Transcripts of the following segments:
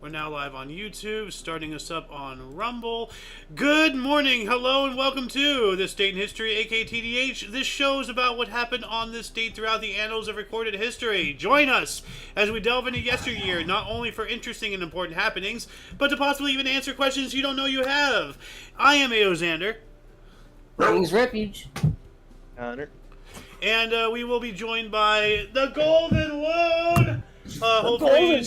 We're now live on YouTube, starting us up on Rumble. Good morning, hello, and welcome to This Date in History, aka TDH. This show is about what happened on this date throughout the annals of recorded history. Join us as we delve into yesteryear, not only for interesting and important happenings, but to possibly even answer questions you don't know you have. I am A.O. Xander. King's Refuge. Connor. And we will be joined by the Golden Load. Hopefully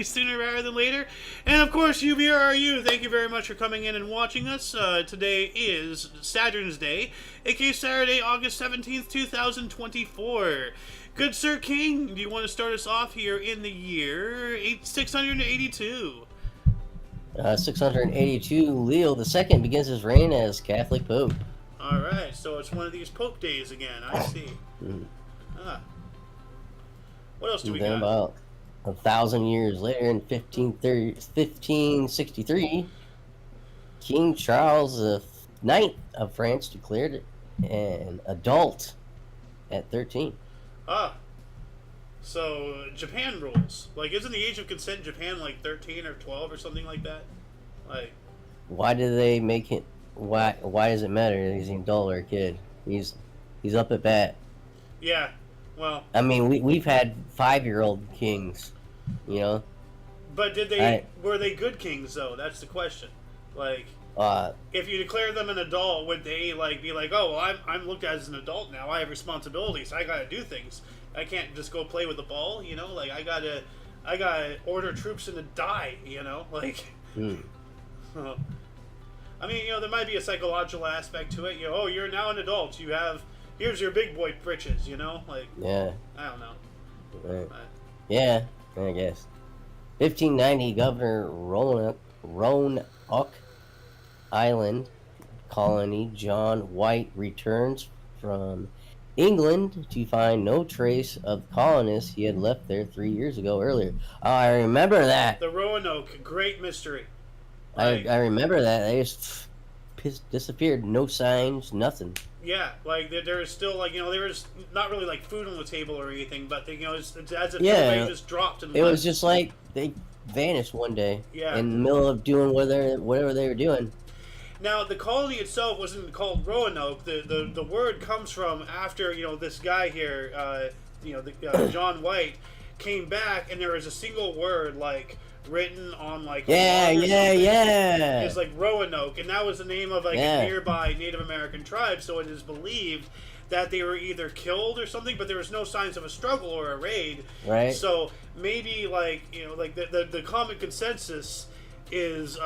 sooner rather than later. And of course, UBRU, thank you very much for coming in and watching us. Today is Saturn's Day, aka Saturday, August 17th, 2024. Good Sir King, do you want to start us off here in the year 682? 682, Leo II begins his reign as Catholic Pope. Alright, so it's one of these Pope days again, I see. What else do we got? About 1,000 years later, in 1563, King Charles IX of France declared an adult at 13. So Japan rules. Like, isn't the age of consent in Japan like 13 or 12 or something like that? Like, why do they make it? Why does it matter if he's an adult or a kid? He's up at bat. Yeah. Well, I mean, we've had 5-year-old kings, you know. But were they good kings though? That's the question. Like, if you declare them an adult, would they like be like, oh, well, I'm looked at as an adult now. I have responsibilities. I gotta do things. I can't just go play with the ball. You know, like I gotta order troops in to die. You know, like. I mean, you know, there might be a psychological aspect to it. You know, oh, you're now an adult. Here's your big boy britches, you know? Like, yeah. I don't know. Right. Yeah, I guess. 1590, Governor Roanoke Island colony John White returns from England to find no trace of the colonists he had left there 3 years ago earlier. Oh, I remember that. The Roanoke, great mystery. Like, I remember that. They just disappeared. No signs, nothing. Yeah, like there is still, like, you know, there was not really like food on the table or anything, but they, you know, it's as if everybody just dropped and it was just like they vanished one day. Yeah. In the middle of doing whatever they were doing. Now the colony itself wasn't called Roanoke. The word comes from after, you know, this guy here, John White came back, and there was a single word like written on like it's like Roanoke, and that was the name of like a nearby Native American tribe. So it is believed that they were either killed or something, but there was no signs of a struggle or a raid. Right. So maybe like, you know, like the common consensus is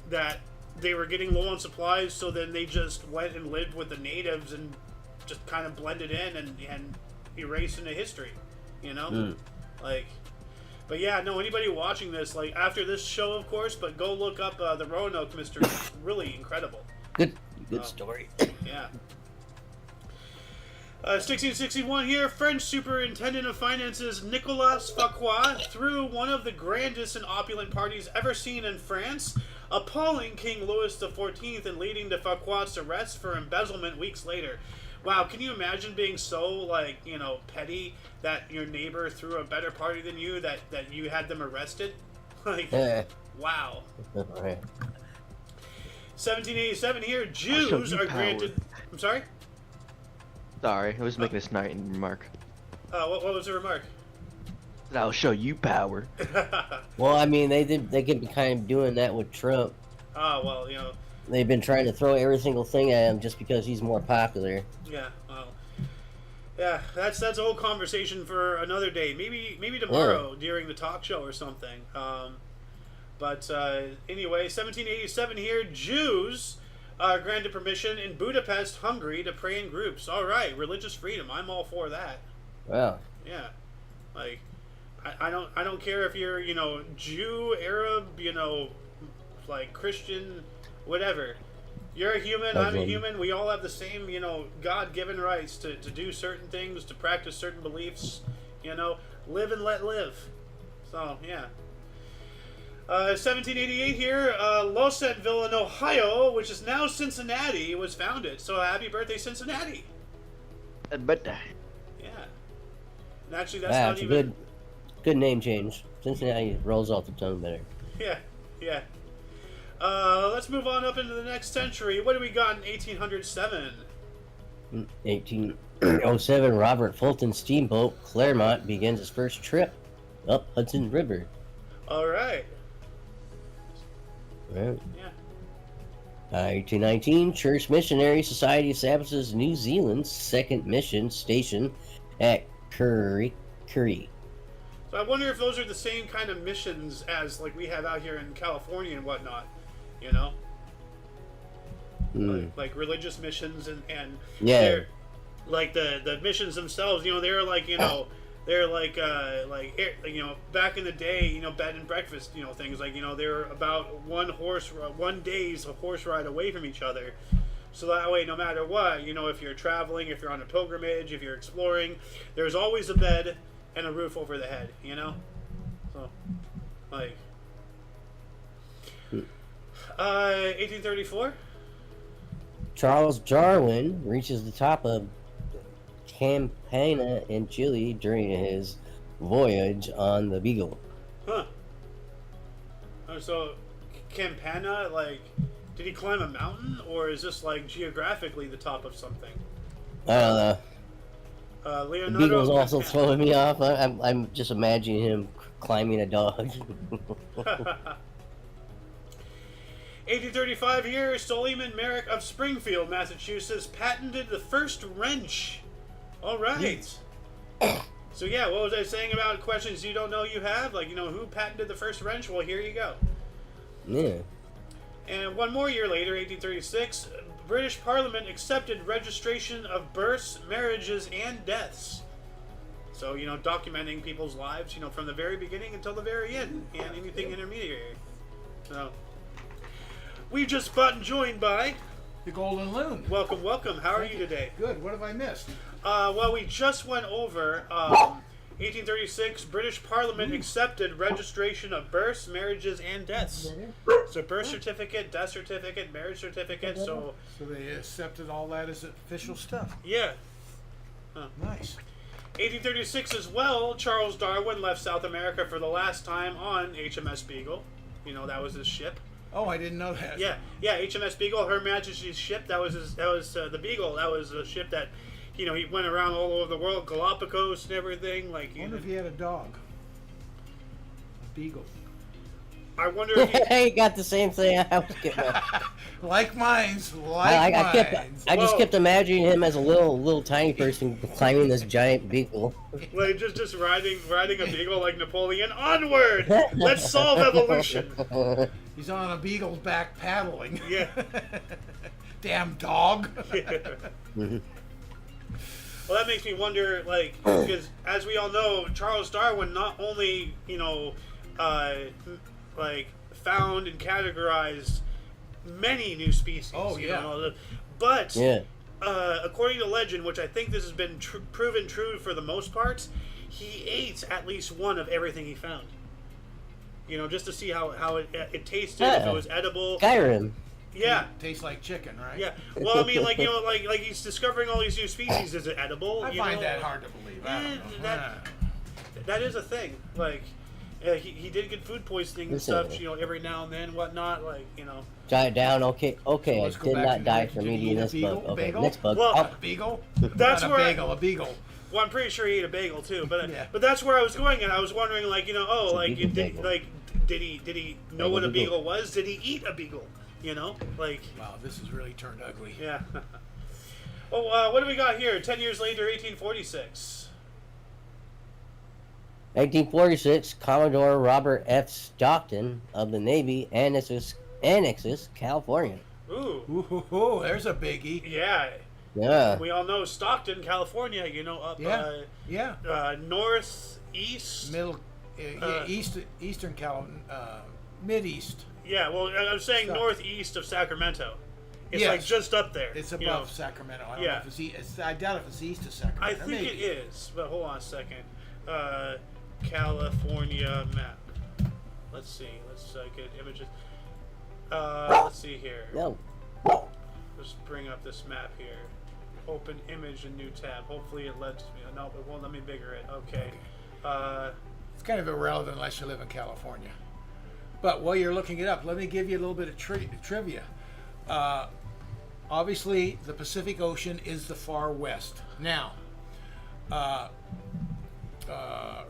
that they were getting low on supplies, so then they just went and lived with the natives and just kind of blended in and erased into history. You know, like. But yeah, no, anybody watching this, like, after this show, of course, but go look up the Roanoke mystery. It's really incredible. Good story. Yeah. 1661 here, French Superintendent of Finances Nicolas Fouquet threw one of the grandest and opulent parties ever seen in France, appalling King Louis XIV and leading to Fouquet's arrest for embezzlement weeks later. Wow, can you imagine being so, like, you know, petty that your neighbor threw a better party than you, that you had them arrested? Like, wow. 1787 here, Jews are granted... I'm sorry? Sorry, I was making a snarting remark. What was the remark? I'll show you power. Well, I mean, they could be kind of doing that with Trump. Oh, well, you know... They've been trying to throw every single thing at him just because he's more popular. Yeah, well, yeah, that's a whole conversation for another day. Maybe tomorrow during the talk show or something. But anyway, 1787 here, Jews are granted permission in Budapest, Hungary, to pray in groups. All right, religious freedom. I'm all for that. Wow. Yeah, like I don't care if you're, you know, Jew, Arab, you know, like Christian. Whatever. You're a human, I'm a human, we all have the same, you know, God-given rights to do certain things, to practice certain beliefs, you know, live and let live. So, yeah. 1788 here, Losettville in Ohio, which is now Cincinnati, was founded. So happy birthday, Cincinnati. But Yeah. And actually, that's not even... Good name change. Cincinnati rolls off the tongue better. Yeah, yeah. Let's move on up into the next century. What do we got in 1807? 1807, Robert Fulton steamboat Claremont begins his first trip up Hudson River. All right. Right. Yeah. 1819, Church Missionary Society establishes New Zealand's second mission station at Curry. So I wonder if those are the same kind of missions as like we have out here in California and whatnot. You know. Like religious missions and yeah. They're, like the missions themselves, you know, they're like, you know, they're like you know, back in the day, you know, bed and breakfast, you know, things like, you know, they're about one day's a horse ride away from each other, so that way no matter what, you know, if you're traveling, if you're on a pilgrimage, if you're exploring, there's always a bed and a roof over the head, you know. So like 1834, Charles Darwin reaches the top of Campana in Chile during his voyage on the Beagle. huh? So Campana, like, did he climb a mountain, or is this like geographically the top of something? I don't know. The Leonardo Beagle's also Campana. throwing me off. I'm just imagining him climbing a dog. 1835 here, Suleiman Merrick of Springfield, Massachusetts, patented the first wrench. All right. So yeah, what was I saying about questions you don't know you have? Like, you know, who patented the first wrench? Well, here you go. Yeah. And one more year later, 1836, British Parliament accepted registration of births, marriages, and deaths. So, you know, documenting people's lives, you know, from the very beginning until the very end, and anything intermediary. So, we've just gotten joined by... The Golden Loon. Welcome, welcome. How are you today? Good. What have I missed? Well, we just went over 1836, British Parliament accepted registration of births, marriages, and deaths. So birth certificate, death certificate, marriage certificate, so... So they accepted all that as official stuff. Yeah. Nice. 1836 as well, Charles Darwin left South America for the last time on HMS Beagle. You know, that was his ship. Oh, I didn't know that. Yeah, HMS Beagle, Her Majesty's ship. That was the Beagle. That was a ship that, you know, he went around all over the world, Galapagos and everything. Like, I wonder if he had a dog. A beagle. I wonder if he... Hey, got the same thing I was getting. Like mine's. I just kept imagining him as a little tiny person climbing this giant beagle. Like just riding a beagle like Napoleon. Onward! Let's solve evolution. He's on a beagle's back paddling. Yeah. Damn dog. Yeah. Well, that makes me wonder, like, because as we all know, Charles Darwin not only, you know, like, found and categorized many new species. Oh, you yeah. know, but Yeah. according to legend, which I think this has been proven true for the most part, he ate at least one of everything he found. You know, just to see how it tasted, if it was edible. Skyrim. Yeah. Tastes like chicken, right? Yeah. Well, I mean, like, you know, like he's discovering all these new species. Is it edible? I you find know? that hard to believe. I don't know. That is a thing. Like, he did get food poisoning and Listen. stuff, you know, every now and then, whatnot. Like, you know. Jot it down. Okay. So I let's go did back not to die the- from did he eating eat a this bug. beagle? Okay, Bagel? next bug. Well, A beagle? That's Not where a beagle. Well, I'm pretty sure he ate a bagel too, but Yeah. but that's where I was going, and I was wondering, like, you know, oh, It's a like, beagle did bagel. he know what a beagle was? Did he eat a beagle? You know, like, Wow, this has really turned ugly. yeah. Well, what do we got here? 10 years later, 1846. 1946, Commodore Robert F. Stockton of the Navy annexes California. Ooh. Ooh, there's a biggie. Yeah. Yeah. We all know Stockton, California. You know, up Yeah. northeast. Middle, Eastern Mid-East. Yeah. Well, I'm saying Stuff. northeast of Sacramento. It's Yes. like just up there. It's you above know. Sacramento. I don't Yeah. know if I doubt if it's east of Sacramento. I think it is, but hold on a second. California map. Let's see. Let's get images. Let's see here. No. Let's bring up this map here. Open image and new tab. Hopefully it lets me. No, it won't let me bigger it. Okay. It's kind of irrelevant unless you live in California. But while you're looking it up, let me give you a little bit of trivia. Obviously, the Pacific Ocean is the far west. Now,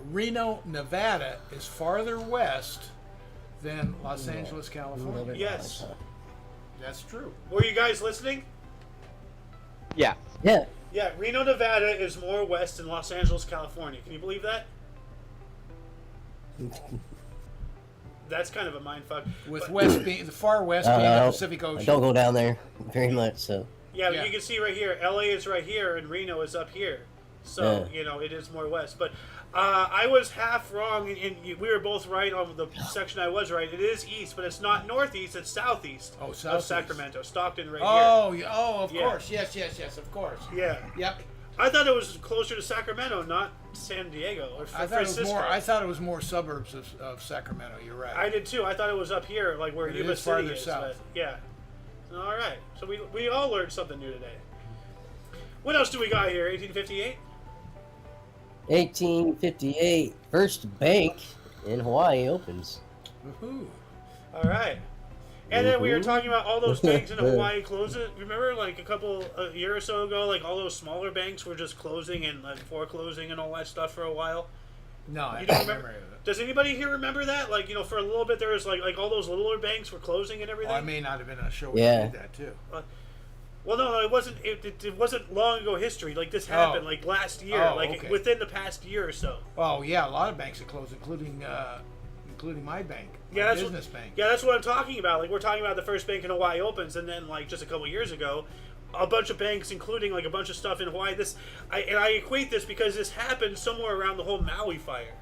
Reno, Nevada is farther west than Los Angeles, California. Yes. That's true. Were you guys listening? Yeah. Yeah. Yeah, Reno, Nevada is more west than Los Angeles, California. Can you believe that? That's kind of a mindfuck. With But- west being the far west being the Pacific I Ocean. don't go down there very much, so. Yeah, Yeah. you can see right here, LA is right here and Reno is up here. So, Yeah. you know, it is more west. But I was half wrong, and we were both right on the section I was right. It is east, but it's not northeast, it's southeast Oh, of southeast. Sacramento. Stockton right Of Yeah. course. Yes, of course. here. Yeah. Yep. I thought it was closer to Sacramento, not San Diego or I Francisco. thought it was more suburbs of Sacramento. You're right. I did too. I thought it was up here, like where It Yuba is City farther is. south. But yeah. All right. So we all learned something new today. What else do we got here? 1858? 1858, first bank in Hawaii opens. Woohoo. All right. And then we were Mhm. talking about all those banks in Hawaii closing. Remember, like a year or so ago, like all those smaller banks were just closing and like foreclosing and all that stuff for a while. No, I You don't don't remember remember? it. Does anybody here remember that? Like, you know, for a little bit there was like all those littler banks were closing and everything. Oh, I may not have been on a show where Yeah. you did that too. Well, no, it wasn't. It wasn't long ago history. Like this happened like last year, Oh, like okay. within the past year or so. Oh yeah, a lot of banks are closed, including my bank, Yeah, my that's business what, bank. Yeah, that's what I'm talking about. Like we're talking about the first bank in Hawaii opens, and then like just a couple years ago, a bunch of banks, including like a bunch of stuff in Hawaii. I equate this because this happened somewhere around the whole Maui fire.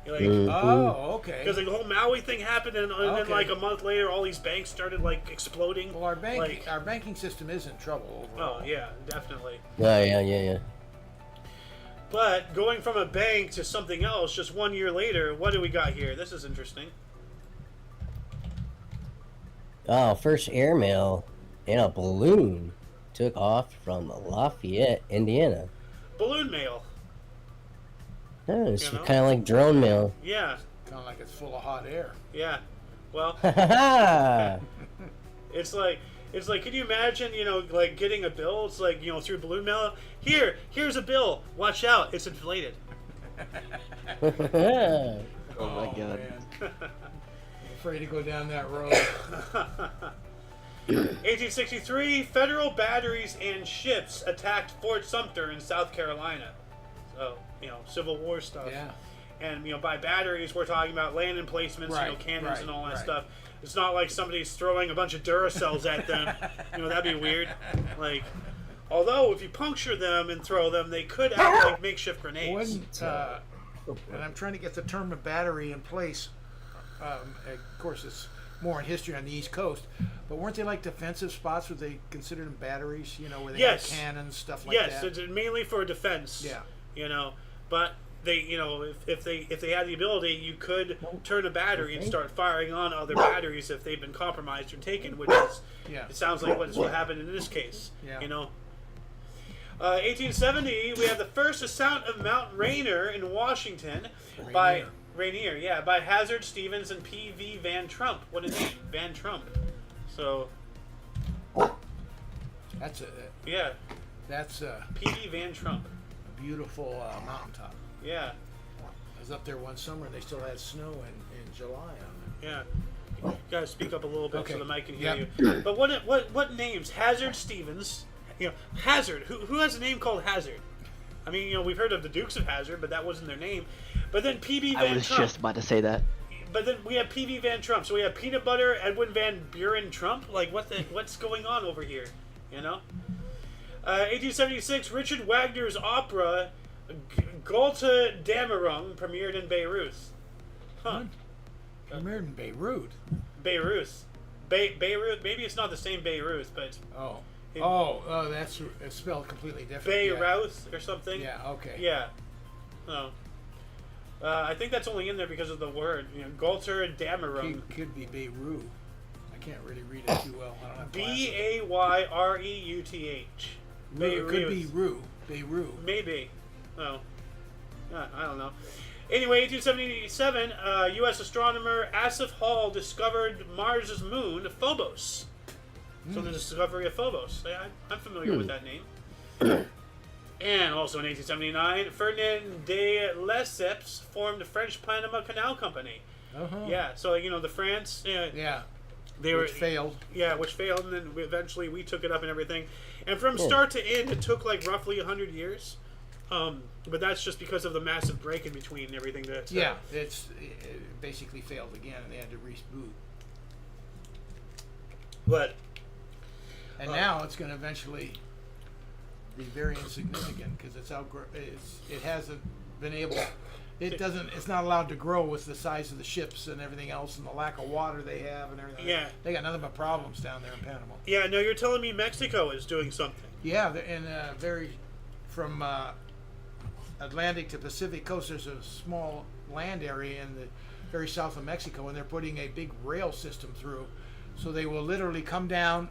Like, Oh, okay. because like the whole Maui thing happened, and then Okay. like a month later, all these banks started like exploding. Well, our like, banking system is in trouble overall. oh yeah, definitely. Yeah. But going from a bank to something else just 1 year later, what do we got here? This is interesting. Oh, first airmail in a balloon took off from Lafayette, Indiana. Balloon mail. Oh, it's You know? kind of like drone mail. Yeah, Kind of like it's full of hot air. yeah. Well, Ha ha ha! it's like, can you imagine, you know, like getting a bill? It's like, you know, through balloon mail. Here's a bill. Watch out, it's inflated. Oh my god. Man. I'm afraid to go down that road. 1863, federal batteries and ships attacked Fort Sumter in South Carolina. So, you know, Civil War stuff. Yeah. And, you know, by batteries, we're talking about land emplacements, you know, Right, cannons right, and all that right. stuff. It's not like somebody's throwing a bunch of Duracells at them. You know, that'd be weird. Like, although if you puncture them and throw them, they could act like makeshift grenades. Wouldn't, and I'm trying to get the term of battery in place. Of course, it's more in history on the East Coast, but weren't they like defensive spots where they considered them batteries? You know, where they Yes. had cannons, stuff like Yes, that. it's mainly for defense. Yeah. You know, but they, you know, if they had the ability, you could turn a battery and start firing on other batteries if they've been compromised or taken, which is, Yeah. it sounds like what happened in this case. Yeah. You know. 1870, we have the first ascent of Mount Rainier in Washington by Rainier, yeah, by Hazard Stevens and P.V. Van Trump. What a name, Van Trump. So, That's a yeah, that's a P.V. Van Trump. beautiful mountaintop. Yeah, I was up there one summer and they still had snow in July on yeah. You gotta speak up a little bit Okay. so the mic can hear Yep. you. But what names? Hazard Stevens. You know, Hazard. Who has a name called Hazard? I mean, you know, we've heard of the Dukes of Hazzard, but that wasn't their name. But then P.B. Van I was Trump. just about to say that. But then we have P.B. Van Trump. So we have Peanut Butter Edwin Van Buren Trump. Like, what's going on over here? You know? 1876, Richard Wagner's opera Golta Damerung premiered in Beirut. Huh. it. Premiered in Beirut. Beirut. Beirut. Maybe it's not the same Beirut, but Oh. It- Oh, that's it's spelled completely different. Beirut or something. Yeah, okay. Yeah. Oh. I think that's only in there because of the word. You know, Golter Damerung. Could be Beirut. I can't really read it too well. I don't have glasses. Bayreuth. It could be Beirut. Maybe. Oh. I don't know. Anyway, 1877, U.S. astronomer Asaph Hall discovered Mars' moon, Phobos. So the discovery of Phobos. I'm familiar with that name. And also in 1879, Ferdinand de Lesseps formed the French Panama Canal Company. Yeah, so the France. Yeah. Which failed. Yeah, which failed, and then eventually we took it up and everything. And from start to end, it took like roughly 100 years. But that's just because of the massive break in between and everything. It basically failed again, and they had to reboot. But and now it's going to eventually be very insignificant because it hasn't been able. It's not allowed to grow with the size of the ships and everything else, and the lack of water they have and everything. Yeah, they got nothing but problems down there in Panama. Yeah, no, you're telling me Mexico is doing something. Yeah, and from Atlantic to Pacific coast, there's a small land area in the very south of Mexico, and they're putting a big rail system through, so they will literally come down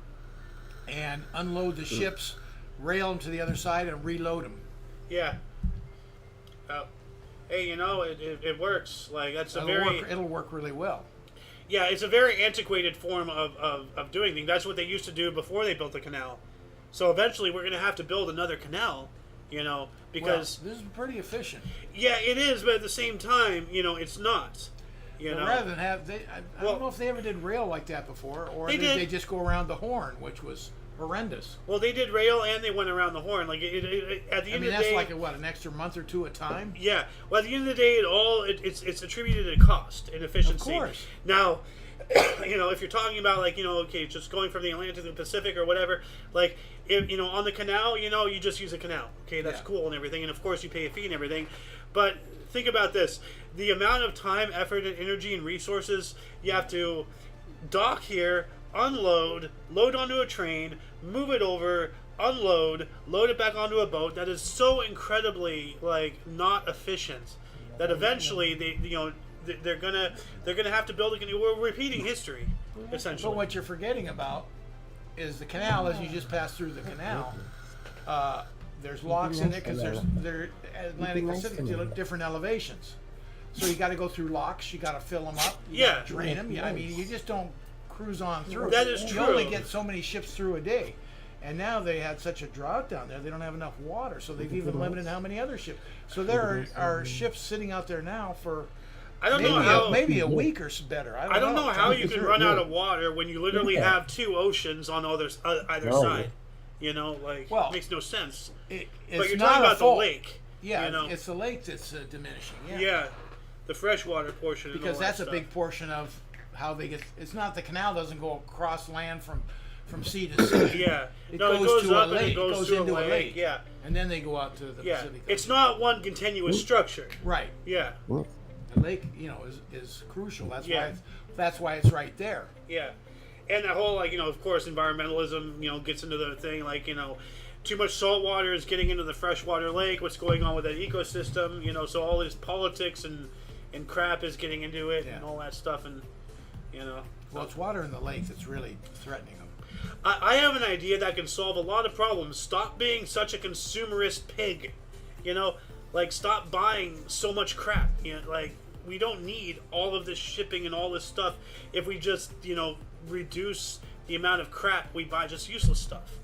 and unload the ships, rail them to the other side, and reload them. Yeah. Hey, it works. Like It'll work really well. Yeah, it's a very antiquated form of doing things. That's what they used to do before they built the canal. So eventually, we're going to have to build another canal. Because this is pretty efficient. Yeah, it is, but at the same time, it's not. Rather than have I don't know if they ever did rail like that before, or they just go around the Horn, which was horrendous. Well, they did rail and they went around the Horn. Like at the end of the day, that's like an extra month or two at a time. Yeah. Well, at the end of the day, it's attributed to cost and efficiency. Of course. Now, if you're talking about just going from the Atlantic to the Pacific or whatever, on the canal, you just use a canal. Okay, that's cool and everything, and of course you pay a fee and everything. But think about this: the amount of time, effort, and energy and resources you have to dock here, unload, load onto a train, move it over, unload, load it back onto a boat. That is so incredibly not efficient that eventually they're gonna have to build a canal. We're repeating history, essentially. But what you're forgetting about is the canal. As you just pass through the canal, there's locks in it because they're Atlantic Pacific different elevations. So you got to go through locks. You got to fill them up. You gotta drain them. I mean, you just don't cruise on through. That is true. You only get so many ships through a day. And now they had such a drought down there, they don't have enough water, so they've even limited how many other ships. So there are ships sitting out there now for maybe a week or better. I don't know how you can run out of water when you literally have two oceans on either side. It makes no sense. But you're talking about the lake. Yeah, it's the lake that's diminishing. Yeah, the freshwater portion. Because that's a big portion of how they get. It's not the canal doesn't go across land from sea to sea. Yeah, it goes to a lake. It goes into a lake. Yeah, and then they go out to the Pacific. It's not one continuous structure. Right. Yeah. The lake, is crucial. That's why it's right there. Yeah, and that whole of course environmentalism gets into the thing too much salt water is getting into the freshwater lake. What's going on with that ecosystem? So all this politics and crap is getting into it and all that stuff and Well, it's water in the lake that's really threatening them. I have an idea that can solve a lot of problems. Stop being such a consumerist pig. Stop buying so much crap. We don't need all of this shipping and all this stuff if we just, reduce the amount of crap we buy, just useless stuff.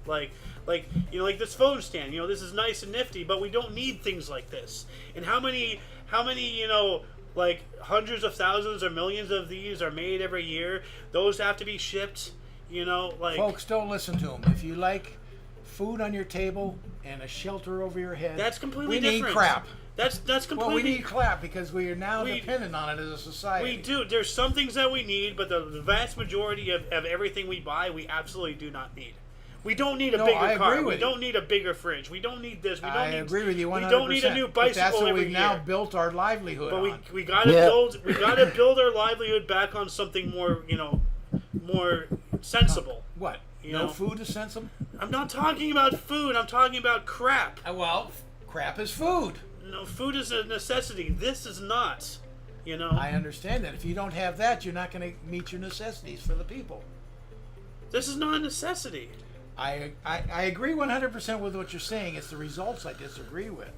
Like this phone stand, this is nice and nifty, but we don't need things like this. And how many hundreds of thousands or millions of these are made every year? Those have to be shipped, Folks, don't listen to them. If you like food on your table and a shelter over your head, that's completely different. We need crap. That's completely. Well, we need crap because we are now dependent on it as a society. We do. There's some things that we need, but the vast majority of everything we buy, we absolutely do not need. We don't need a bigger car. We don't need a bigger fridge. We don't need this. I agree with you 100%. We don't need a new bicycle but that's what every we've year. now built our livelihood but on. we gotta build. We gotta build our livelihood back on something more, more sensible. What? No food is sensible? I'm not talking about food. I'm talking about crap. Well, crap is food. No, food is a necessity. This is not. I understand that. If you don't have that, you're not going to meet your necessities for the people. This is not a necessity. I agree 100% with what you're saying. It's the results I disagree with.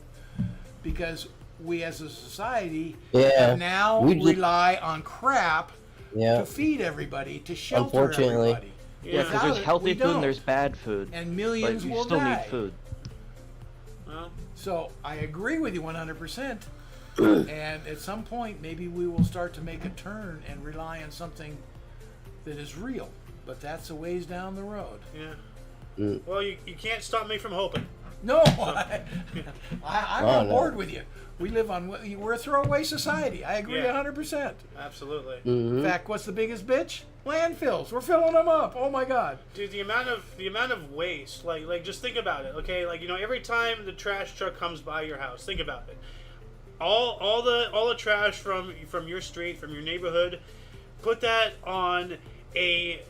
Because we as a society Yeah. now We just- rely on crap Yeah. to feed everybody, to shelter Unfortunately. everybody. Yeah, because Without there's it, healthy we food don't. and there's bad food. And But millions you will still die. need food. Well, So I agree with you 100%. And at some point, maybe we will start to make a turn and rely on something that is real. But that's a ways down the road. yeah. Well, you can't stop me from hoping. No, I'm Oh, on no. board with you. We live on, we're a throwaway society. I agree Yeah. 100%. Absolutely. In fact, what's the biggest bitch? Landfills. We're filling them up. Oh my God. Dude, the amount of waste, like just think about it, okay? Like, every time the trash truck comes by your house, think about it. All the trash from your street, from your neighborhood, put that on a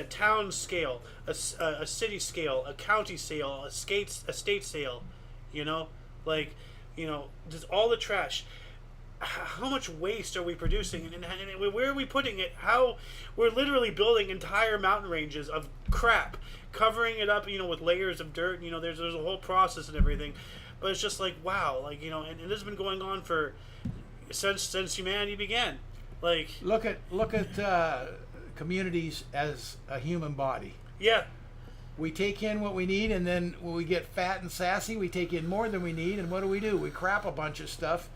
town scale, a city scale, a county scale, a state scale, just all the trash. How much waste are we producing, and where are we putting it? How we're literally building entire mountain ranges of crap, covering it up, with layers of dirt. There's a whole process and everything, but it's just like, wow, and this has been going on since humanity began. Like, Look at communities as a human body. yeah, We take in what we need, and then when we get fat and sassy, we take in more than we need. And what do? We crap a bunch of stuff.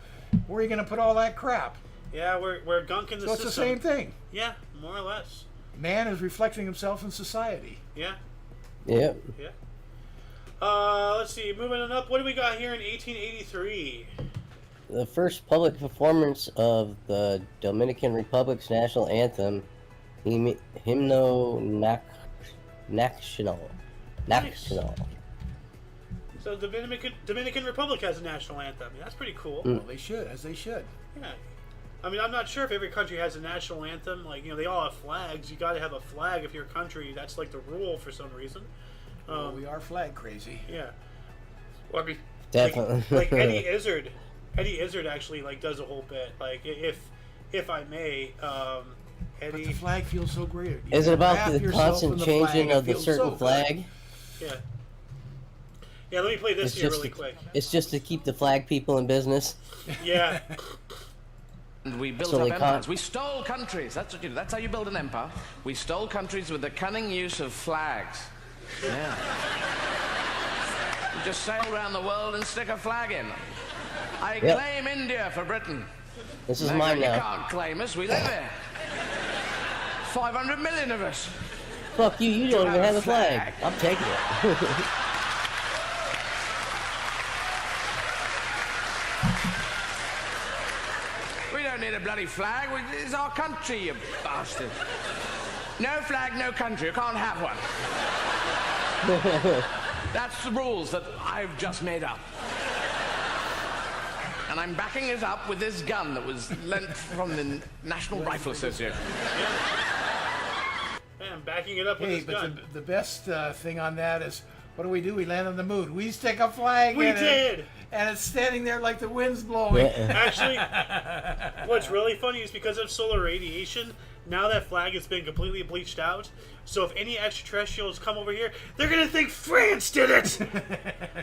Where are you going to put all that crap? yeah, we're gunking the So it's system. the same thing. Yeah, more or less. Man is reflecting himself in society. Yeah, Yep. yeah. Let's see, moving on up. What do we got here in 1883? The first public performance of the Dominican Republic's national anthem, Himno Nacional. So the Dominican Republic has a national anthem. That's pretty cool. Well, they should, as they should. Yeah. I mean, I'm not sure if every country has a national anthem. Like, they all have flags. You got to have a flag if you're a country. That's like the rule for some reason. Well, we are flag crazy. Yeah. Well, I mean, Definitely. like Eddie Izzard. Eddie Izzard actually does a whole bit. Like, if I may, But Eddie. the flag feels so great. You Is it about wrap the yourself constant in the changing flag, it of the feels certain so good. flag? Yeah. Yeah. Let me play this It's here just really quick. It's just to keep the flag people in business. Yeah. We built So up they empires. can't- We stole countries. That's what you do. That's how you build an empire. We stole countries with the cunning use of flags. Yeah. You just sail around the world and stick a flag in. I Yep. claim India for Britain. This is No, mine you now. can't claim us. We live here. 500 million of us. Fuck you, you don't even have have a a flag. flag. I'm taking it. We don't need a bloody flag. It's our country, you bastard. No flag, no country. You can't have one. That's the rules that I've just made up. And I'm backing it up with this gun that was lent from the National Rifle Association. Man, I'm backing it up with Hey, this but gun. the best thing on that is, what do? We land on the moon. We stick a flag We in did. it, and it's standing there like the wind's blowing. Actually, what's really funny is because of solar radiation, now that flag has been completely bleached out. So if any extraterrestrials come over here, they're gonna think France did it.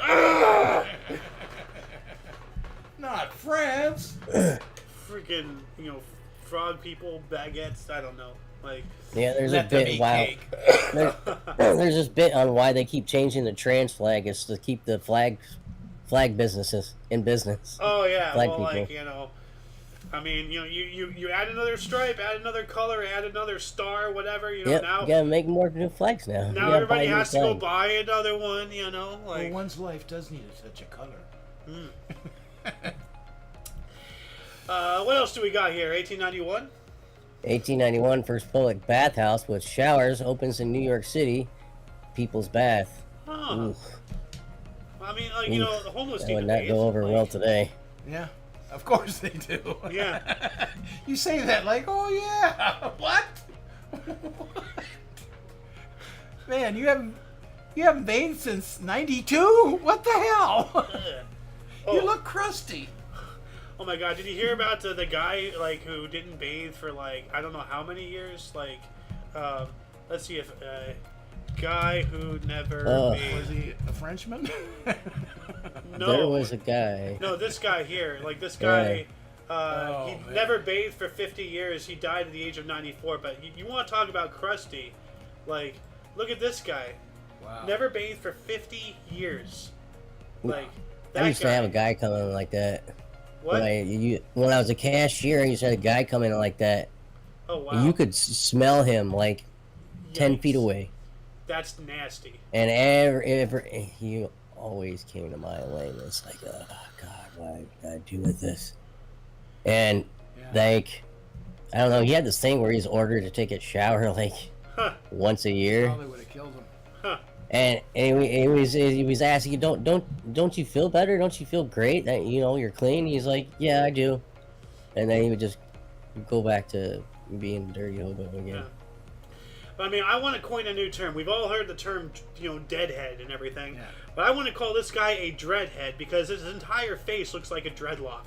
Ah! Not France. Freaking, frog people, baguettes. I don't know. Like, Yeah, there's Let a them bit. eat Wow. cake. There's this bit on why they keep changing the trans flag is to keep the flag businesses in business. oh yeah, Flag well, people. like I mean, you add another stripe, add another color, add another star, whatever. Yep, Now you gotta make more new flags now. You now gotta everybody buy new has to go flag. buy another one. Well, Like. one's life does need such a color. What else do we got here? 1891. 1891, first public bathhouse with showers opens in New York City. People's Bath. Huh. Ooh, I mean, like, the homeless that need would to not bathe, go over like, well today. Yeah, of course they do. Yeah. You say that like, oh yeah, what? Man, you haven't bathed since '92. What the hell? Oh, You look crusty. oh my God! Did you hear about the guy who didn't bathe for I don't know how many years? Let's see if guy who never Oh. bathed. Was he a Frenchman? No. There was a guy. No, this guy here. Like, this guy, Oh, he man. never bathed for 50 years. He died at the age of 94. But you want to talk about crusty. Like, look at this guy. Wow. Never bathed for 50 years. Like, that I used guy. to have a guy come in like that. What? When I was a cashier, I used to have a guy come in like that. Oh, wow. You could smell him like 10 feet Yikes. away. That's nasty. And ever he always came to my lane. It's like, oh God, what did I do with this? And like, I don't know. He had this thing where he's ordered to take a shower like Huh. once a year, Probably would have killed him. Huh. and he was asking, don't you feel better? Don't you feel great that you're clean? He's like, yeah, I do. And then he would just go back to being a dirty hobo again. Yeah. I mean, I want to coin a new term. We've all heard the term, deadhead and everything. Yeah. But I want to call this guy a dreadhead because his entire face looks like a dreadlock.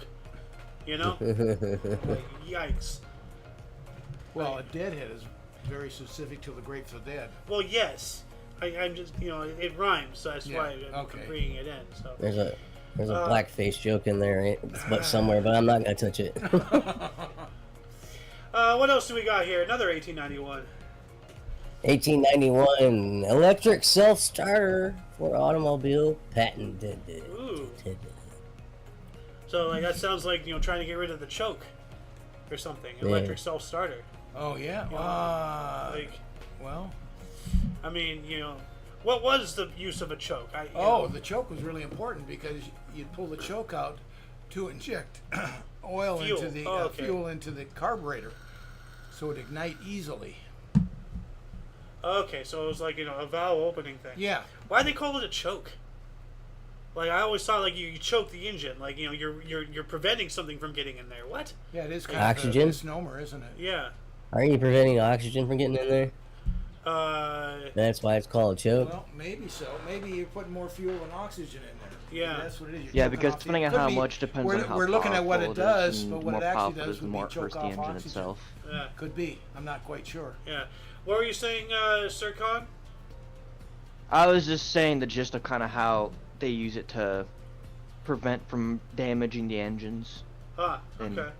You know? Like, yikes. Well, a deadhead is very specific to the Grateful Dead. Well, yes. I'm just, it rhymes, so that's Yeah, why I'm okay. bringing it in. So. There's a blackface joke in there, but somewhere, but I'm not gonna touch it. What else do we got here? Another 1891. 1891 electric self-starter for automobile patented. Ooh. So, like, that sounds like, trying to get rid of the choke or something. Electric self-starter. Oh, yeah? Like, Well, I mean, what was the use of a choke? the choke was really important because you'd pull the choke out to inject oil Fuel. into the Oh, okay. fuel into the carburetor, so it'd ignite easily. Okay, so it was like, a valve opening thing. Yeah. Why'd they call it a choke? Like, I always thought, like, you choke the engine. Like, you're preventing something from getting in there. What? Yeah, it is kind Oxygen? of a misnomer, isn't it? Yeah. Aren't you preventing oxygen from getting in there? Uh, That's why it's called a choke. Well, maybe so. Maybe you're putting more fuel and oxygen in there. Yeah. Maybe that's what it is. You're Yeah, choking because off the- depending on could how be- much depends we're, on how we're looking at what it powerful does, is, but and what more it actually powerful does is, the would more be it choke hurts the off engine oxygen. itself. yeah. Could be. I'm not quite sure. Yeah. What were you saying, Sir Khan? I was just saying the gist of kind of how they use it to prevent from damaging the engines. Ah, And- okay.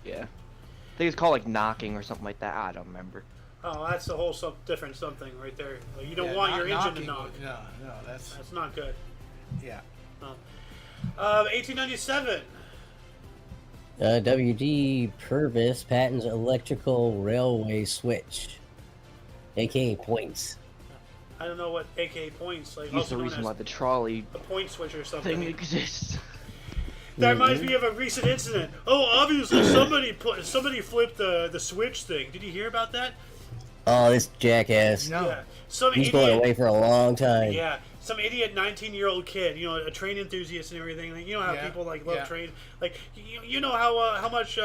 Yeah. I think it's called like knocking or something like that. I don't remember. Oh, that's a whole different something right there. Like, you don't Yeah, want not your engine to knocking knock. would- No, that's That's not good. yeah. 1897. W.D. Purvis patents electrical railway switch, aka points. I don't know what AK points, like, He's also the known reason as why the trolley a point switch or something. thing exists. That reminds me of a recent incident. Oh, obviously somebody flipped the switch thing. Did you hear about that? Oh, this jackass. No. Yeah. Some He's idiot. going away for a long time. Yeah, some idiot 19-year-old kid, a train enthusiast and everything. Like, you know how Yeah, people like love yeah. trains. Like, you know how much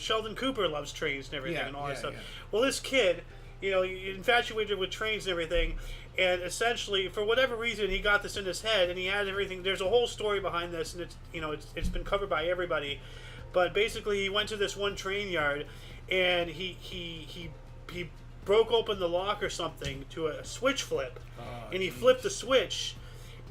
Sheldon Cooper loves trains and everything Yeah, and all that yeah, stuff. yeah. Well, this kid, infatuated with trains and everything, and essentially for whatever reason he got this in his head and he had everything. There's a whole story behind this, and it's been covered by everybody. But basically, he went to this one train yard, and he broke open the lock or something to a switch flip, and he flipped the switch,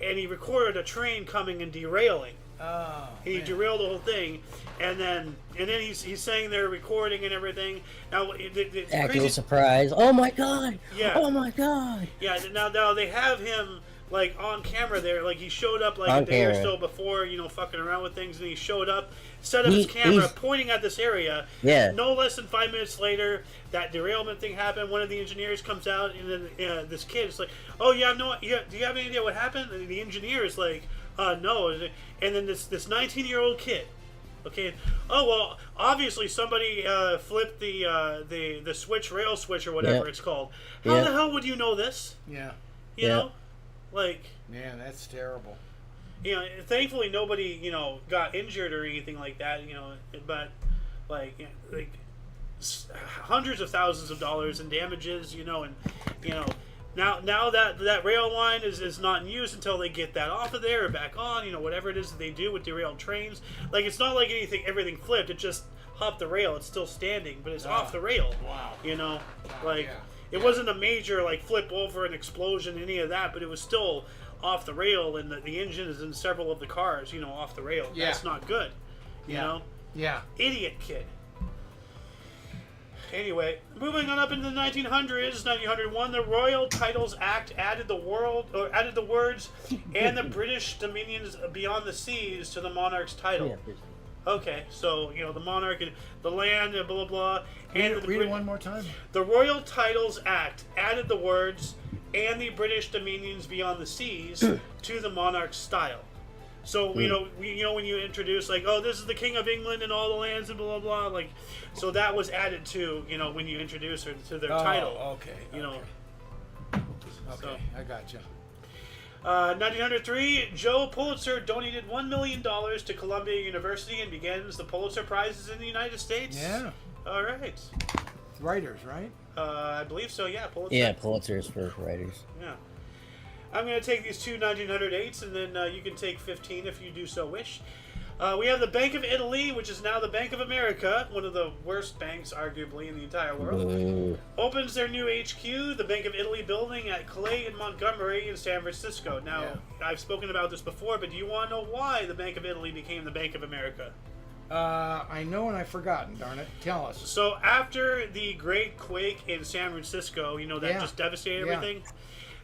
and he recorded a train coming and derailing. Oh, And he man. derailed the whole thing, and then he's saying they're recording and everything. Now it's Acting crazy. surprise. Oh my god. Yeah. Oh my god. Yeah, now they have him like on camera there. Like he showed up like On a day or camera. so before, fucking around with things, and he showed up, set up his He- camera, he's- pointing at this area. Yeah. No less than 5 minutes later, that derailment thing happened. One of the engineers comes out, and then this kid is like, "Oh yeah, no, yeah, do you have any idea what happened?" And the engineer is like, "No." And then this 19-year-old kid. Okay. Oh well, obviously somebody flipped the switch rail switch or whatever Yeah. it's called. How Yeah. the hell would you know this? Yeah. You Yeah. know, like Man, that's terrible. thankfully nobody got injured or anything like that. But like hundreds of thousands of dollars in damages. And now that rail line is not in use until they get that off of there or back on. Whatever it is that they do with derailed trains. Like it's not like everything flipped. It just hopped the rail. It's still standing, but it's off the rail. Wow. Like yeah. it wasn't a major like flip over, an explosion, any of that. But it was still off the rail, and the engine is in several of the cars, off the rail. Yeah. That's not good. You know? Yeah. Idiot kid. Anyway, moving on up into the 1900s, 1901, the Royal Titles Act added the words "and the British dominions beyond the seas" to the monarch's title. Okay, so the monarch and the land, and blah blah blah. Read it one more time. The Royal Titles Act added the words "and the British dominions beyond the seas" to the monarch's style. So when you introduce like, oh, this is the King of England and all the lands and blah blah blah, like, so that was added to when you introduce her to their title. Okay. So, I gotcha. 1903, Joe Pulitzer donated $1 million to Columbia University and begins the Pulitzer Prizes in the United States. Yeah. All right. Writers, right? I believe so. Yeah, Pulitzer. Yeah, Pulitzer's for writers. Yeah. I'm going to take these two 1908s, and then you can take 15 if you do so wish. We have the Bank of Italy, which is now the Bank of America, one of the worst banks, arguably, in the entire world. Opens their new HQ, the Bank of Italy building at Clay and Montgomery in San Francisco. Now, I've spoken about this before, but do you want to know why the Bank of Italy became the Bank of America? I know and I've forgotten, darn it. Tell us. So, after the Great Quake in San Francisco, that just devastated everything,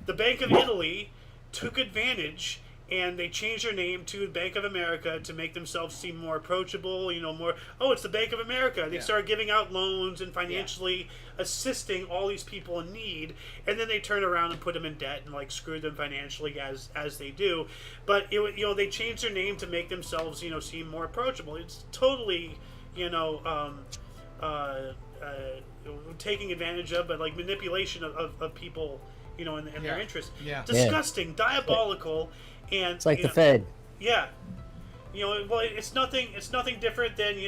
the Bank of Italy took advantage, and they changed their name to Bank of America to make themselves seem more approachable, more, oh, it's the Bank of America. They started giving out loans and financially assisting all these people in need, and then they turn around and put them in debt and, like, screw them financially as they do. But, they changed their name to make themselves, seem more approachable. It's totally, taking advantage of, but, like, manipulation of people, and their interests. Yeah. Disgusting, diabolical. And It's like the Fed. Yeah. Well, it's nothing different than,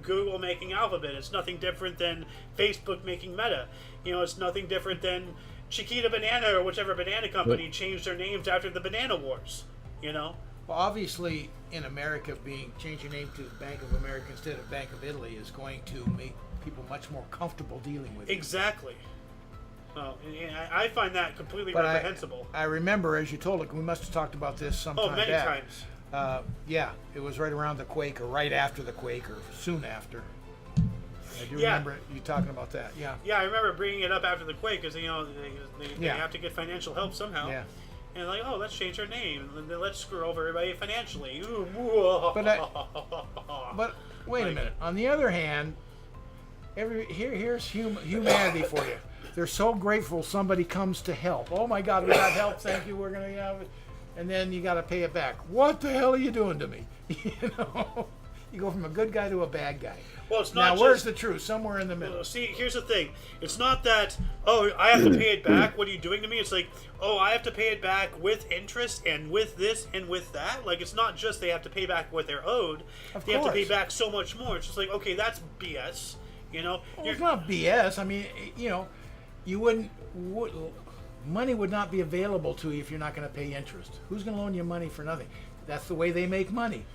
Google making Alphabet. It's nothing different than Facebook making Meta. It's nothing different than Chiquita Banana or whichever banana company changed their names after the Banana Wars, Well, obviously, in America, changing your name to Bank of America instead of Bank of Italy is going to make people much more comfortable dealing with it. Exactly. Well, I find that completely reprehensible. I remember, as you told it, we must have talked about this sometime back. Oh, many times. It was right around the quake, or right after the quake, or soon after. I do remember you talking about that. Yeah. Yeah, I remember bringing it up after the quake because they have to get financial help somehow. Yeah. And like, oh, let's change our name and then let's screw over everybody financially. But wait a minute. On the other hand, here's humanity for you. They're so grateful somebody comes to help. Oh my God, we got help. Thank you. We're gonna have it, and then you got to pay it back. What the hell are you doing to me? You go from a good guy to a bad guy. Well, it's not. Now, where's the truth? Somewhere in the middle. See, here's the thing. It's not that, oh, I have to pay it back. What are you doing to me? It's like, oh, I have to pay it back with interest and with this and with that. Like, it's not just they have to pay back what they're owed. They have to pay back so much more. It's just like, okay, that's BS. Well, it's not BS. I mean, you money would not be available to you if you're not going to pay interest. Who's going to loan you money for nothing? That's the way they make money.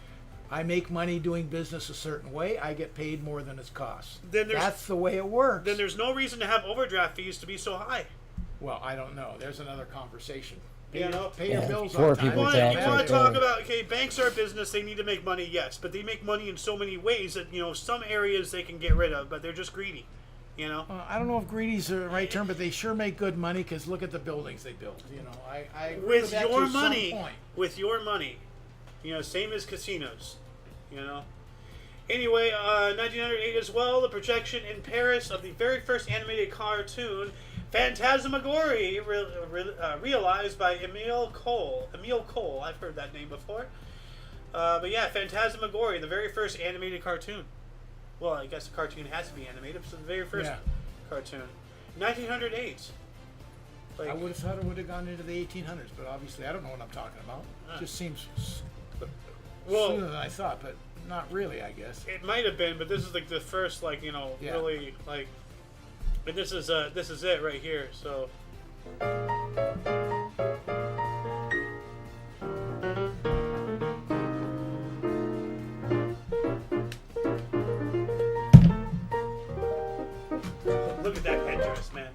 I make money doing business a certain way. I get paid more than it costs. That's the way it works. Then there's no reason to have overdraft fees to be so high. Well, I don't know. There's another conversation. Pay your bills Poor on time. people You want to talk about, okay, banks are a business. They need to make money, yes. But they make money in so many ways that, some areas they can get rid of, but they're just greedy. I don't know if greedy's the right term, but they sure make good money because look at the buildings they build. I agree with that your to money, some point. with your money, same as casinos, Anyway, 1908 as well, the projection in Paris of the very first animated cartoon, Phantasmagorie, realized by Emile Cole. Emile Cole, I've heard that name before. But yeah, Phantasmagorie, the very first animated cartoon. Well, I guess the cartoon has to be animated. It's the very first cartoon. 1908. I would have thought it would have gone into the 1800s, but obviously I don't know what I'm talking about. It just seems sooner than I thought, but not really, I guess. It might have been, but this is like the first, like, really, like, and this is it right here. So. Look at that headdress, man.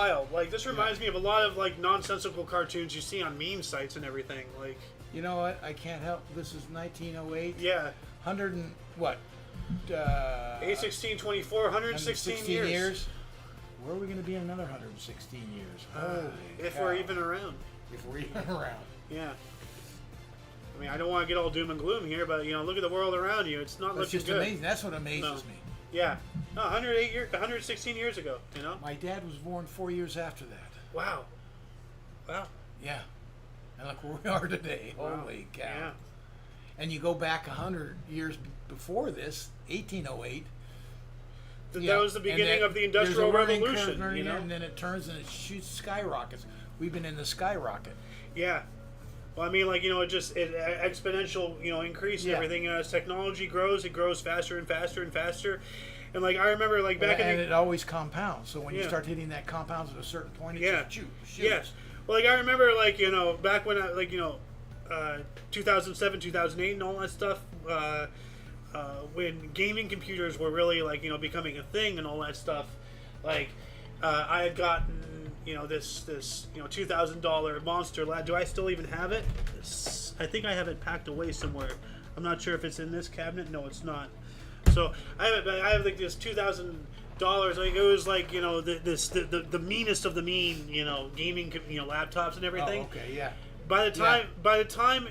wild. Like, this reminds me of a lot of, like, nonsensical cartoons you see on meme sites and everything. Like, You know what? I can't help. This is 1908. yeah. 100 and what? 816, 24, 116 years. Where are we going to be in another 116 years? If cow. we're even around. If we're even around. Yeah. I mean, I don't want to get all doom and gloom here, but, you know, look at the world around you. It's not That's looking just good. amazing. That's what amazes me. Yeah. No, 116 years ago, you know? My dad was born 4 years after that. Wow. Wow. Yeah. And look where we are today. Wow. Holy cow. Yeah. And you go back 100 years before this, 1808. That was the beginning of the Industrial Revolution, you know? And then it turns and it shoots skyrockets. We've been in the skyrocket. Yeah. Well, I mean, like, you know, it exponential, you know, increase and Yeah. everything. As technology grows, it grows faster and faster and faster. And, like, I remember, like, back And in the... it always compounds. So when you Yeah. start hitting that compounds at a certain point, it Yeah. just shoots. Yes. Well, like, I remember, like, you know, back when I, like, you know, 2007, 2008 and all that stuff, when gaming computers were really, like, you know, becoming a thing and all that stuff, like, I had gotten, you know, this you know, $2,000 monster lab. Do I still even have it? I think I have it packed away somewhere. I'm not sure if it's in this cabinet. No, it's not. So I have like this $2,000. Like, it was like, you know, the meanest of the mean, you know, gaming, you know, laptops and everything. Oh, okay, yeah. By the time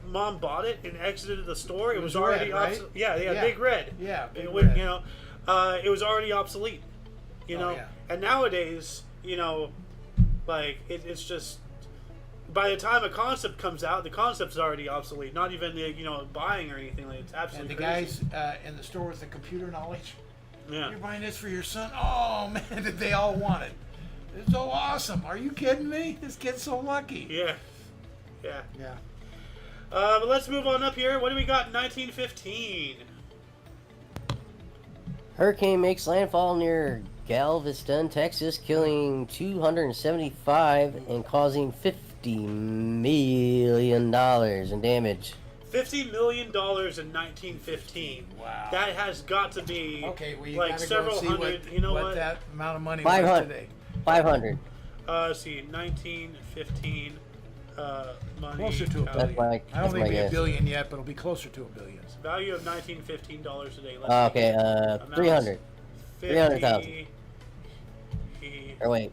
Mom bought it and exited the store, it was already red, right? obsolete. Yeah, Yeah. big red. Yeah, big It red. you know, it was already obsolete. You know, yeah. and nowadays, you know, like it's just by the time a concept comes out, the concept's already obsolete. Not even the, you know, buying or anything. Like, it's And absolutely the crazy. guys in the store with the computer knowledge, Yeah. you're buying this for your son? Oh, man, did they all want it? It's so awesome. Are you kidding me? This kid's so lucky. Yeah. Yeah. Yeah. But let's move on up here. What do we got in 1915? Hurricane makes landfall near Galveston, Texas, killing 275 and causing $50 million in damage. $50 million in 1915. Wow. That has got to be Okay, well, you like gotta several go see hundred. what, You know what what? that amount of money 500. was today. 500. Let's see, 1915 money. Closer to a That's billion. my- I don't that's think my it'll be a guess. billion yet, but it'll be closer to a billion. Value of 1915 dollars a day. Let's Okay, see. 300. 300,000. 50,000. Or wait,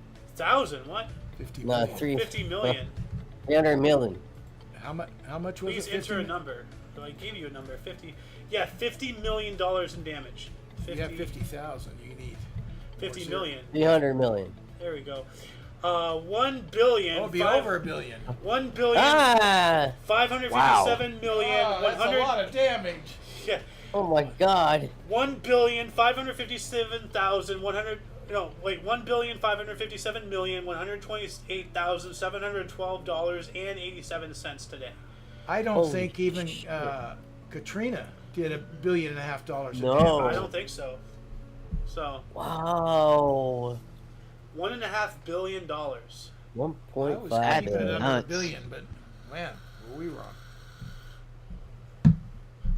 What? 50 no, million. 50 million. 300 million. How much was Please it? enter a 50? number. So I gave you a number. 50. Yeah, $50 million in damage. You got 50,000. You need 50 zero. million. 300 million. There we go. 1 billion. Oh, it'll be over a billion. 1 billion. Ah! 557 million. Oh, that's 100. a lot of damage. Yeah. Oh my god. 1,557,100. No, wait. $1,557,128,712.87 today. I don't Holy think even shit. Katrina did $1.5 billion in No. damage. I don't think so. So Wow. $1.5 billion. I was 1.5 keeping it billion. under a Nuts. billion, but man, were we wrong.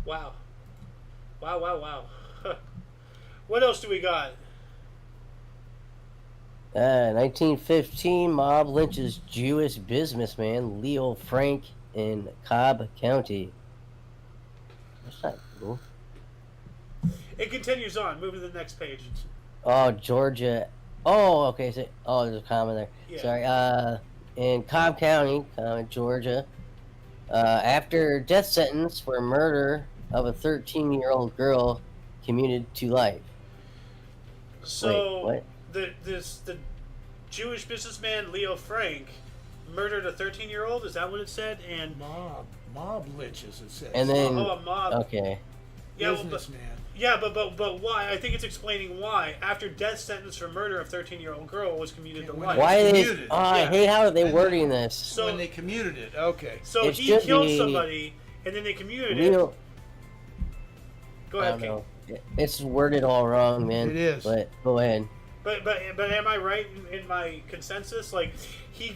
Wow. Wow. What else do we got? 1915 mob lynches Jewish businessman Leo Frank in Cobb County. That's not cool. It continues on. Move to the next page. Oh, Georgia. Oh, okay. So, there's a comma there. Yeah. Sorry. In Cobb County, Georgia, after death sentence for murder of a 13-year-old girl commuted to life. So Wait, what? the Jewish businessman Leo Frank murdered a 13-year-old. Is that what it said? And Mob lynches, it says. And then a mob. okay. Yeah, well, Businessman. but why? I think it's explaining why after death sentence for murder of 13-year-old girl was commuted to Yeah, life. Why are they? Commuted. Oh, I Yeah. hate how are they And wording this. So when they commuted it, okay. so It he should killed be- somebody and then they commuted Leo, it. Go I ahead, don't King. know. It's worded all wrong, man. It is. But go ahead. But am I right in my consensus? Like he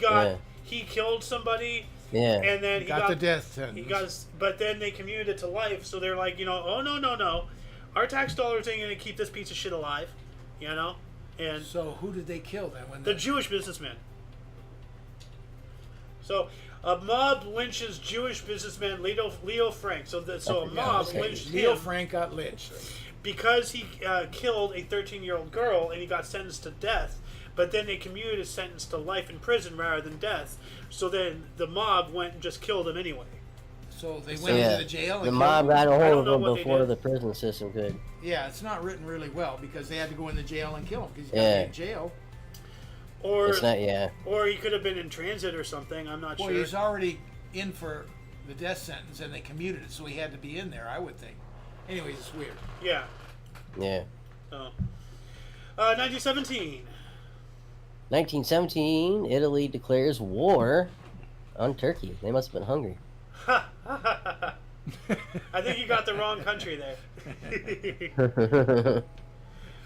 killed somebody Yeah. and then he Got the death sentence. He got, but then they commuted it to life. So they're like, oh no, our tax dollars ain't gonna keep this piece of shit alive, you know. And So who did they kill then? When the Jewish businessman. So a mob lynches Jewish businessman Leo Frank. So a mob lynched Leo him Frank got lynched. because he killed a 13-year-old girl, and he got sentenced to death. But then they commuted his sentence to life in prison rather than death. So then the mob went and just killed him anyway. So they went into the jail. And the killed mob him? got a I don't hold know of him what they before did. the prison system could. Yeah, it's not written really well because they had to go in the jail and kill him because he's got Yeah. to be in jail. Or It's not, yeah. or he could have been in transit or something. I'm not Well, sure. he's already in for the death sentence and they commuted it, so he had to be in there, I would think. Anyways, it's weird. Yeah. Yeah. Oh. 1917. 1917, Italy declares war on Turkey. They must have been hungry. I think you got the wrong country there.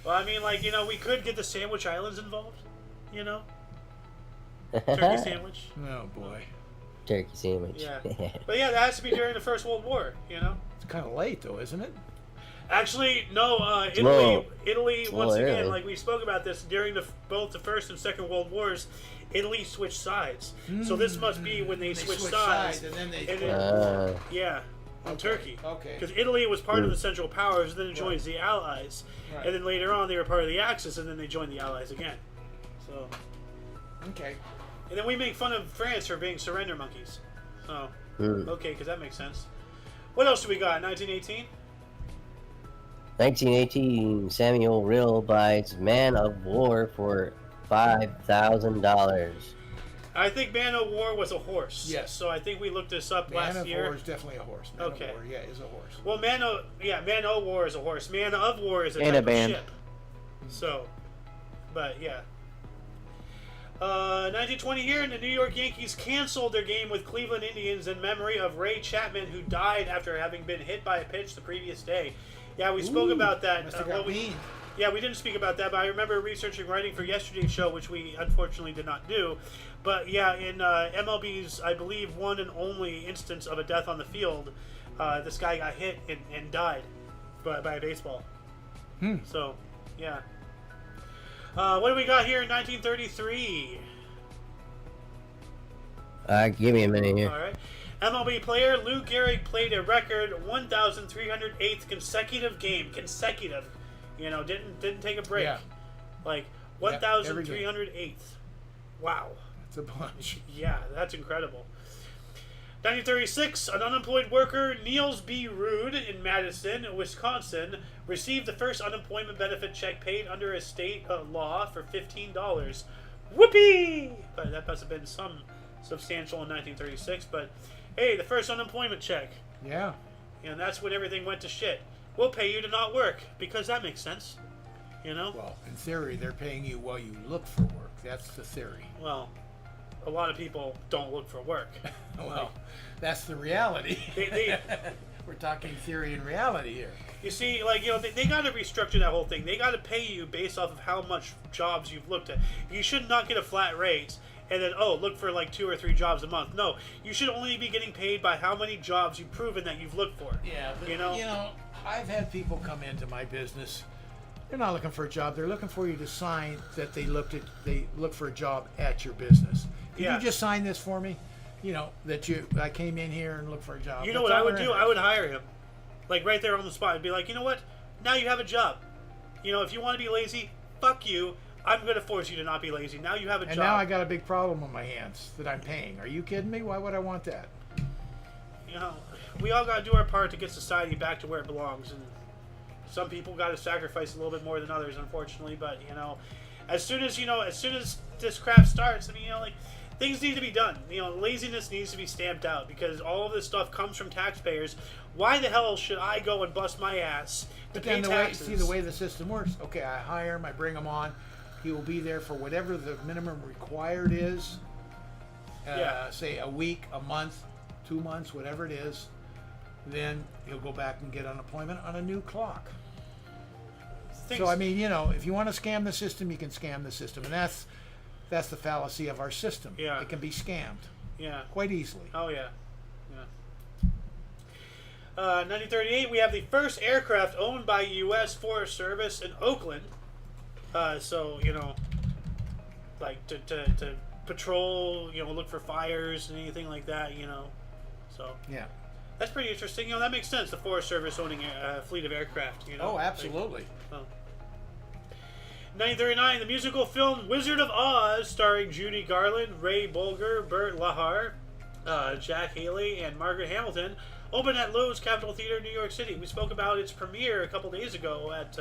Well, I mean, like, we could get the Sandwich Islands involved, Turkey sandwich. Oh, boy. Turkey sandwich. Yeah. But yeah, that has to be during the First World War, It's kind of late, though, isn't it? Actually, no, Slow. Italy, Slow once again, early. like we spoke about this, during both the First and Second World Wars, Italy switched sides. So this must be when they switched sides. and then they. Yeah, on Turkey. Okay. Because Italy was part of the Central Powers, and then it joins the Allies. Right. And then later on, they were part of the Axis, and then they joined the Allies again. So, Okay. and then we make fun of France for being surrender monkeys. So, okay, because that makes sense. What else do we got? 1918? 1918, Samuel Rill buys Man of War for $5,000. I think Man o' War was a horse. Yes. So I think we looked this up Man last of year. War is definitely a horse. Man Okay. of War, is a horse. Well, Man o' War is a horse. Man of War is a And type a band. of ship. So, but yeah. 1920 here, the New York Yankees canceled their game with Cleveland Indians in memory of Ray Chapman, who died after having been hit by a pitch the previous day. Yeah, we spoke about that. Must have got mean. Yeah, we didn't speak about that, but I remember researching writing for yesterday's show, which we unfortunately did not do. But yeah, in MLB's, I believe, one and only instance of a death on the field, this guy got hit and died by a baseball. So, yeah. What do we got here in 1933? Give me a minute here. All right. MLB player Lou Gehrig played a record 1,308th consecutive game. Consecutive. Didn't take a break. Yeah. Like Yeah, every 1,308th. Wow. It's a bunch. Yeah, that's incredible. 1936, an unemployed worker, Niels B. Rude, in Madison, Wisconsin, received the first unemployment benefit check paid under a state law for $15. Whoopee! But that must have been some substantial in 1936. But hey, the first unemployment check. Yeah. And that's when everything went to shit. We'll pay you to not work, because that makes sense. Well, in theory, they're paying you while you look for work. That's the theory. Well, a lot of people don't look for work. Well, that's the reality. They- We're talking theory and reality here. You see, they got to restructure that whole thing. They got to pay you based off of how much jobs you've looked at. You should not get a flat rate and then, look for like 2 or 3 jobs a month. No, you should only be getting paid by how many jobs you've proven that you've looked for. Yeah, but I've had people come into my business. They're not looking for a job. They're looking for you to sign that they look for a job at your business. Can Yeah. you just sign this for me? I came in here and looked for a job. You know That's what I all would they're do? I interested would hire him. Like right there on the spot. I'd be like, you know what? Now you have a job. If you want to be lazy, fuck you. I'm going to force you to not be lazy. Now you have a And job. now I got a big problem on my hands that I'm paying. Are you kidding me? Why would I want that? We all got to do our part to get society back to where it belongs. And some people got to sacrifice a little bit more than others, unfortunately. But, as soon as this crap starts, things need to be done. Laziness needs to be stamped out because all of this stuff comes from taxpayers. Why the hell should I go and bust my ass to But pay then taxes? the way the system works. Okay, I hire him, I bring him on. He will be there for whatever the minimum required is. Yeah. Say a week, a month, 2 months, whatever it is. Then he'll go back and get unemployment on a new clock. So if you want to scam the system, you can scam the system, and that's the fallacy of our system. Yeah. It can be scammed Yeah. quite easily. Oh, yeah. 1938, we have the first aircraft owned by U.S. Forest Service in Oakland. So like to patrol, look for fires and anything like that, So Yeah. that's pretty interesting. That makes sense. The Forest Service owning a fleet of aircraft. Oh, absolutely. 1939, the musical film Wizard of Oz, starring Judy Garland, Ray Bolger, Burt Lahar, Jack Haley, and Margaret Hamilton, opened at Lowe's Capitol Theater in New York City. We spoke about its premiere a couple days ago at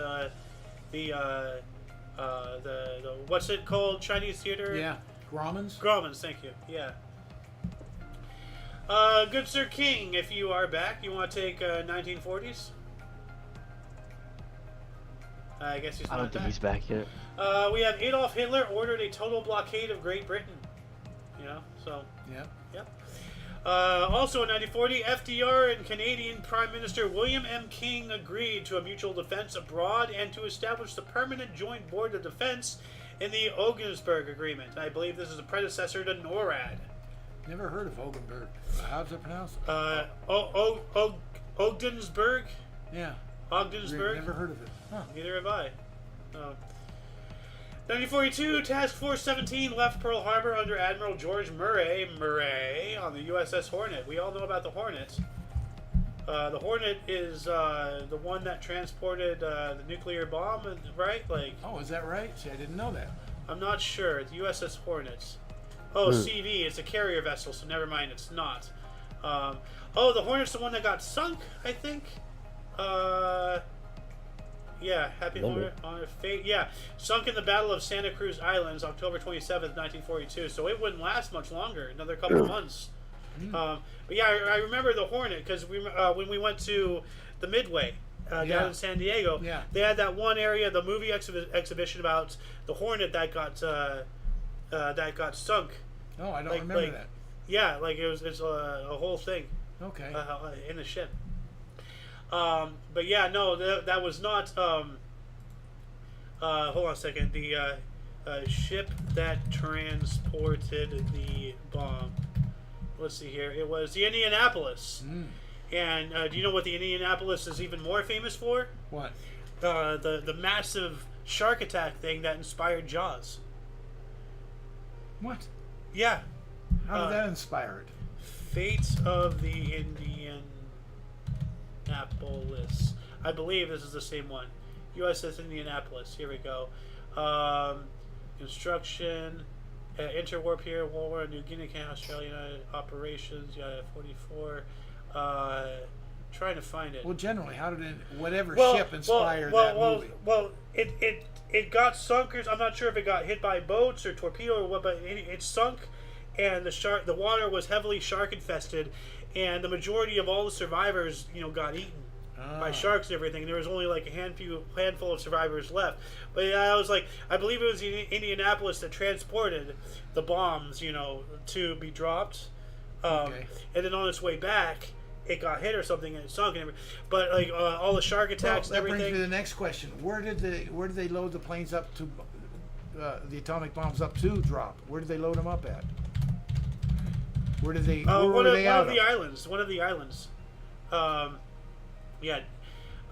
the what's it called? Chinese theater? Yeah. Grauman's? Grauman's, thank you. Yeah. Good Sir King, if you are back, you want to take 1940s? I guess he's not I don't think back. he's back yet. We have Adolf Hitler ordered a total blockade of Great Britain. So. Yeah. Yep. Also in 1940, FDR and Canadian Prime Minister William M. King agreed to a mutual defense abroad and to establish the Permanent Joint Board of Defense in the Ogdensburg Agreement. I believe this is a predecessor to NORAD. Never heard of Ogenberg. How's it pronounced? Ogdensburg? Yeah. Ogdensburg? Never heard of it. Huh. Neither have I. 1942, Task Force 17 left Pearl Harbor under Admiral George Murray on the USS Hornet. We all know about the Hornet. The Hornet is the one that transported the nuclear bomb, right? Oh, is that right? See, I didn't know that. I'm not sure. The USS Hornet. Oh, CV. It's a carrier vessel, so never mind. It's not. The Hornet's the one that got sunk, I think. Yeah, Happy Honor Fate. Yeah, sunk in the Battle of Santa Cruz Islands, October 27th, 1942. So it wouldn't last much longer, another couple of months. But yeah, I remember the Hornet because when we went to the Midway down in San Diego, they had that one area, the movie exhibition about the Hornet that got sunk. Oh, I don't remember that. Yeah, it's a whole thing. Okay. In the ship. But yeah, no, that was not. Hold on a second. The ship that transported the bomb. Let's see here. It was the Indianapolis. And do you know what the Indianapolis is even more famous for? What? The massive shark attack thing that inspired Jaws. What? Yeah. How did that inspire it? Fate of the Indianapolis. I believe this is the same one. USS Indianapolis. Here we go. Construction. Interwarp here. World War. New Guinea, Australia. Operations. Yeah, 44. Trying to find it. Well, generally, how did whatever ship inspired that movie? Well, it got sunk. I'm not sure if it got hit by boats or torpedo or what, but it sunk, and the water was heavily shark infested, and the majority of all the survivors, got eaten by sharks and everything. There was only like a handful of survivors left. But yeah, I believe it was the Indianapolis that transported the bombs, to be dropped, and then on its way back, it got hit or something and it sunk and everything. But all the shark attacks and everything. That brings me to the next question: Where did they load the planes up to? The atomic bombs up to drop. Where did they load them up at? Where did they? Where were they out of? Islands. One of the islands. Yeah.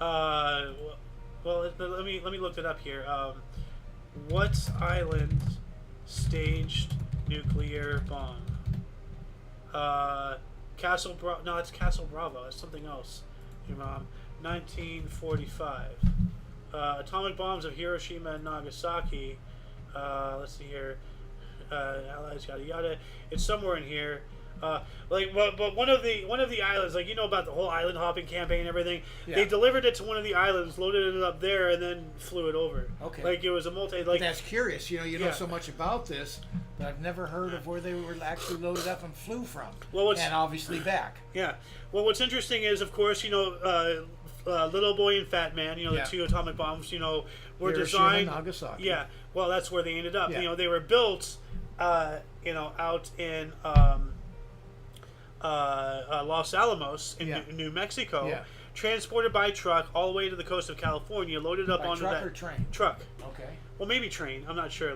Well, let me look it up here. What island staged nuclear bomb? Castle Bravo. No, it's Castle Bravo. It's something else. Your mom. 1945. Atomic bombs of Hiroshima and Nagasaki. Let's see here. Allies, yada yada. It's somewhere in here. But one of the islands, about the whole island hopping campaign and everything. Yeah. They delivered it to one of the islands, loaded it up there, and then flew it over. Okay. It was a That's curious. You know so much about this, but I've never heard of where they were actually loaded up and flew from. And obviously back. Yeah. Well, what's interesting is, of course, Little Boy and Fat Man. The two atomic bombs. Were Hiroshima designed. And Nagasaki. Yeah. Well, that's where they ended up. Yeah. They were built. Out in. Los Alamos in New Mexico, transported by truck all the way to the coast of California, loaded up onto that or train? Truck. Okay. Well, maybe train. I'm not sure.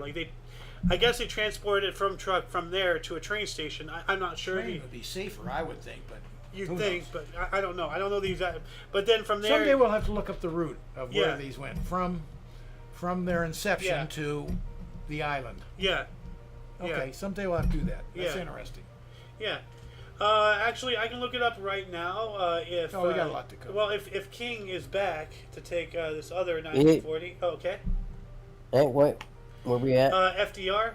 I guess they transported it from truck from there to a train station. I'm not sure. Train would be safer, I would think, but you'd think, but I don't know. I don't know the exact. But then from there, someday we'll have to look up the route of where these went from from their inception Yeah. to the island. Yeah. Okay, Yeah. someday we'll have to do that. That's Yeah. interesting. Yeah. Actually, I can look it up right now. If Oh, we got a lot to cover. Well, if King is back to take this other 1940. Oh, okay. Hey, wait, where we at? FDR.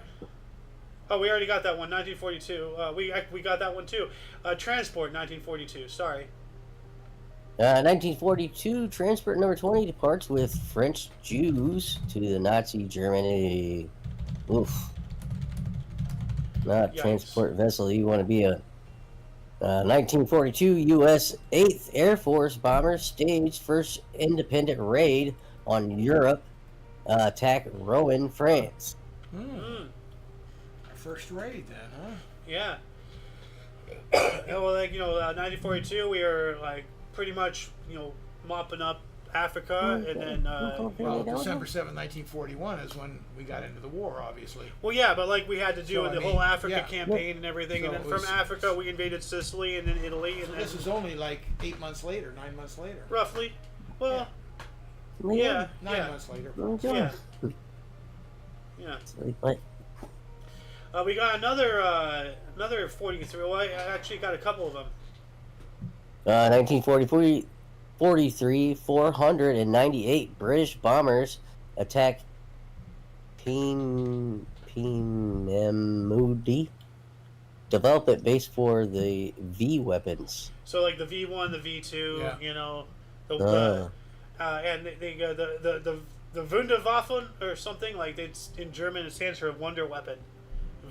Oh, we already got that one. 1942. We got that one too. Transport 1942. Sorry. 1942, transport number 20 departs with French Jews to the Nazi Germany. Oof. Not Yikes. transport vessel. You want to be a 1942 U.S. 8th Air Force bombers staged first independent raid on Europe, attack Rouen, France. Mm. Our first raid then, huh? Yeah. Well, like 1942, we were like pretty much mopping up Africa, and then Well, December 7th, 1941 is when we got into the war, obviously. well, yeah, but like we had to do So, with I the mean, whole Africa yeah. campaign and everything, So and then it from was- Africa we invaded Sicily and then Italy, and So then this is only like 8 months later, 9 months later. roughly. Well, yeah, 9 yeah, months later. yeah, yeah. What? We got another 43. Well, I actually got a couple of them. 1943, 498 British bombers attack Peenemudi development base for the V weapons. So like the V1, the V2, Yeah. the and the Wunderwaffen or something like it's in German. It stands for Wonder Weapon,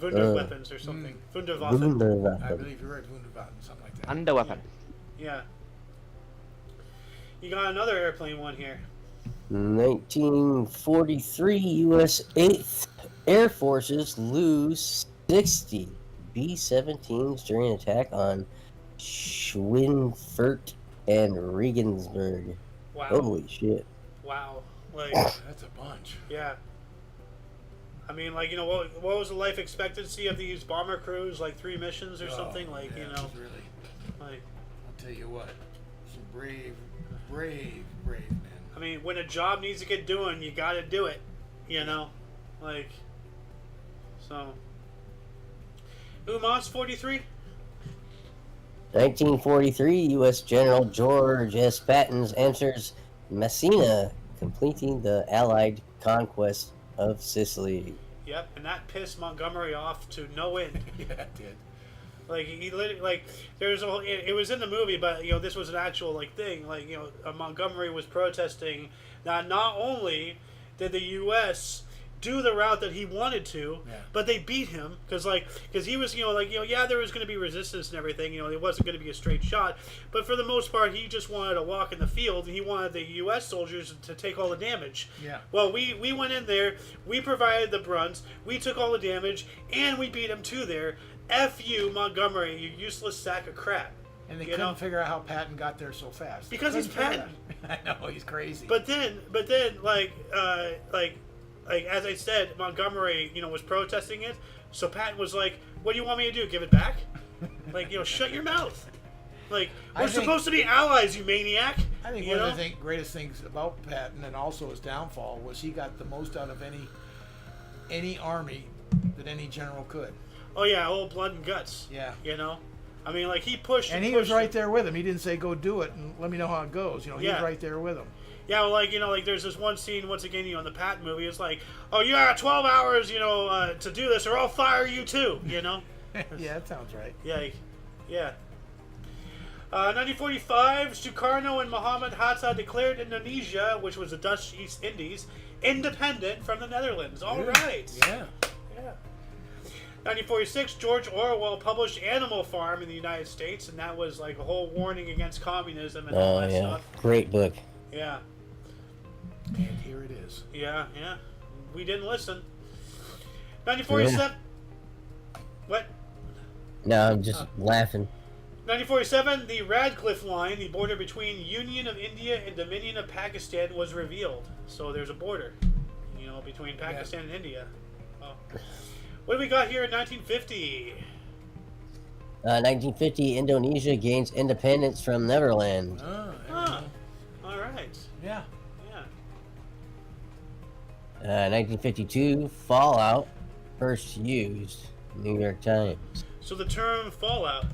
Wunder weapons or something. Wunderwaffen. I Wunderwaffen. believe you're right, Wunderwaffen, something like that. Under weapon. Yeah. You got another airplane one here. 1943, U.S. 8th Air Forces lose 60 B-17s during attack on Schweinfurt and Regensburg. Wow. Holy shit. Wow. Like, That's a bunch. yeah. I mean, like, what was the life expectancy of these bomber crews? Like 3 missions or something? Like, yeah, it was really. like, I'll tell you what, some brave men. I mean, when a job needs to get doing, you got to do it. Like, so. UMass 43? 1943, U.S. General George S. Patton enters Messina, completing the Allied conquest of Sicily. Yep, and that pissed Montgomery off to no end. Yeah, it did. Like he literally, like there's a whole, it was in the movie, but this was an actual like thing. Like Montgomery was protesting that not only did the U.S. do the route that he wanted to, but they beat him because he was yeah, there was going to be resistance and everything. It wasn't going to be a straight shot, but for the most part he just wanted to walk in the field and he wanted the U.S. soldiers to take all the damage. Yeah. Well, we went in there, we provided the brunt, we took all the damage, and we beat him too there. F you, Montgomery, you useless sack of crap. And they couldn't figure out how Patton got there so fast. Because he's Patton. I know, he's crazy. But then, like as I said, Montgomery, was protesting it. So Patton was like, "What do you want me to do? Give it back? Like, shut your mouth. Like, we're supposed to be allies, you maniac." I think one of the greatest things about Patton, and also his downfall, was he got the most out of any army that any general could. Oh yeah, old blood and guts. Yeah. I mean, like he pushed. And he was right there with him. He didn't say, "Go do it and let me know how it goes." He was right there with him. Yeah, well, like there's this one scene once again, in the Patton movie. It's like, "Oh, you got 12 hours, to do this, or I'll fire you too." Yeah, that sounds right. Yeah. 1945, Sukarno and Muhammad Hatta declared Indonesia, which was the Dutch East Indies, independent from the Netherlands. All right. Yeah. 1946, George Orwell published Animal Farm in the United States, and that was like a whole warning against communism and all that stuff. Great book. Yeah. And here it is. Yeah. We didn't listen. 1947. What? No, I'm just laughing. 1947, the Radcliffe Line, the border between Union of India and Dominion of Pakistan, was revealed. So there's a border, between Pakistan and India. Oh. What do we got here in 1950? 1950, Indonesia gains independence from Netherlands. All right. Yeah. 1952, fallout first used. New York Times. So the term fallout.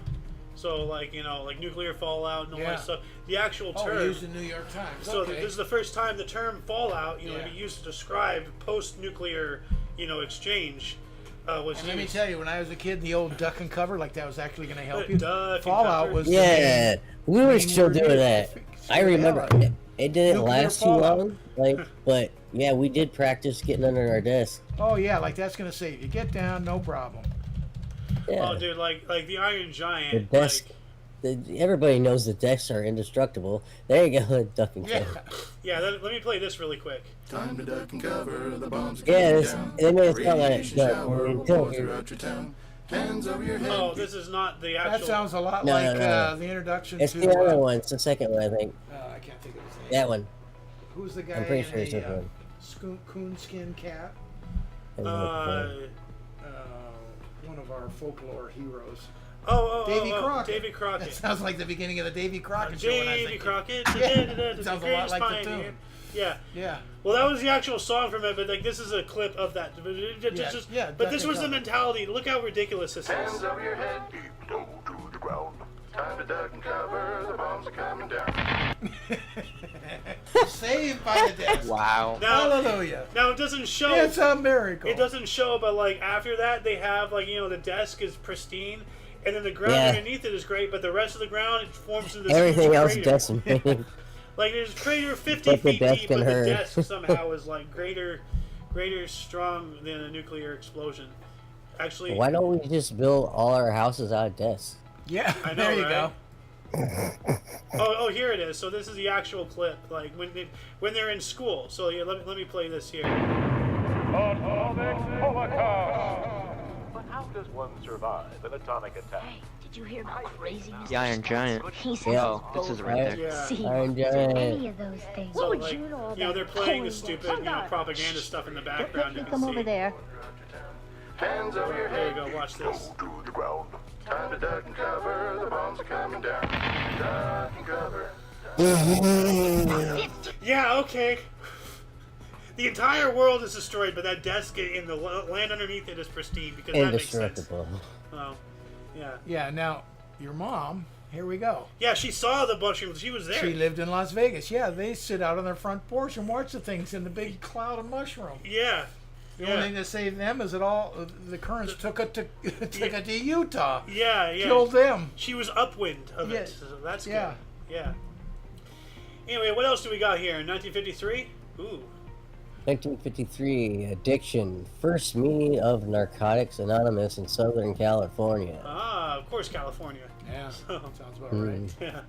So like like nuclear fallout and all Yeah. that stuff. The actual Oh, term. used in New York Times. So Okay. this is the first time the term fallout, to Yeah. be used to describe post-nuclear, exchange, was And let me used. tell you, when I was a kid, the old duck and cover, like that was actually going to help you. Duck and Fallout cover. was Yeah, we were main still word doing used. that. I So, remember yeah. it didn't Nuclear last too fallout. long, but yeah, we did practice getting under our desk. Oh yeah, like that's going to save you. Get down, no problem. Yeah, Oh, dude, like the Iron Giant. the desk. Everybody knows the desks are indestructible. There you go, duck and Yeah. cover. Yeah, let me play this really quick. Time to duck and cover, the bombs are Yeah, coming this, down. they made it sound like Radiation shower will pour throughout your town. Hands over your head. Oh, this is not the actual. That sounds a lot No, like no. the introduction It's to. the other one. It's the second one, I think. I can't think of his name. That one. Who's the guy I'm pretty in sure it's the that one. coonskin cap? Uh, One of our folklore heroes. Davy Davy Crockett. Davy That Crockett. sounds like the beginning of the Davy Crockett show. When I Davy think Crockett. Yeah, the sounds a lot greatest like the pioneer. tune. Yeah. Yeah. Well, that was the actual song from it, but like this is a clip of that. Yeah, But this Duck was the and Cover. mentality. Look how ridiculous this Hands is. over your head, deep low to the ground. Time to duck and cover, the bombs are coming down. Saved by the desk. Wow. Now, Hallelujah. now it doesn't show. It's a miracle. It doesn't show, but like after that, they have like the desk is pristine, and then the ground Yeah. underneath it is great, but the rest of the ground it forms into this Everything huge else crater. decimated. Like there's a crater 50 But the feet desk deep, and but the her. desk somehow is like greater strong than a nuclear explosion. Actually, Why don't we just build all our houses out of desks? Yeah. I know, there you right? go. oh, here it is. So this is the actual clip, like when they're in school. So yeah, let me play this here. But how does one survive an atomic attack? Hey, did you hear about crazy Mr. The Iron Giant. He says Yeah. Oh, this is right there. Yeah. See, Iron do Giant. any of those things. So What would like you know they're about playing the Holy stupid Hold on. propaganda stuff in the Don't background. You let me can come see. over there. Hands over your There you head, go. Watch this. to the ground. Time to duck and cover, the bombs are coming down. Duck and cover. Yeah. Okay. The entire world is destroyed, but that desk in the land underneath it is pristine because that makes sense. Indestructible. Oh, yeah. Yeah. Now, your mom. Here we go. Yeah, she saw the mushrooms. She was there. She lived in Las Vegas. Yeah, they sit out on their front porch and watch the things in the big cloud of mushroom. Yeah. The only thing that saved them is that all the currents took it to Utah. Yeah, yeah. Killed them. She was upwind of Yeah. it. So that's Yeah. good. Yeah. Anyway, what else do we got here? 1953? Ooh. 1953, addiction. First meeting of Narcotics Anonymous in Southern California. Ah, of course, California. Yeah, sounds about right. Yeah.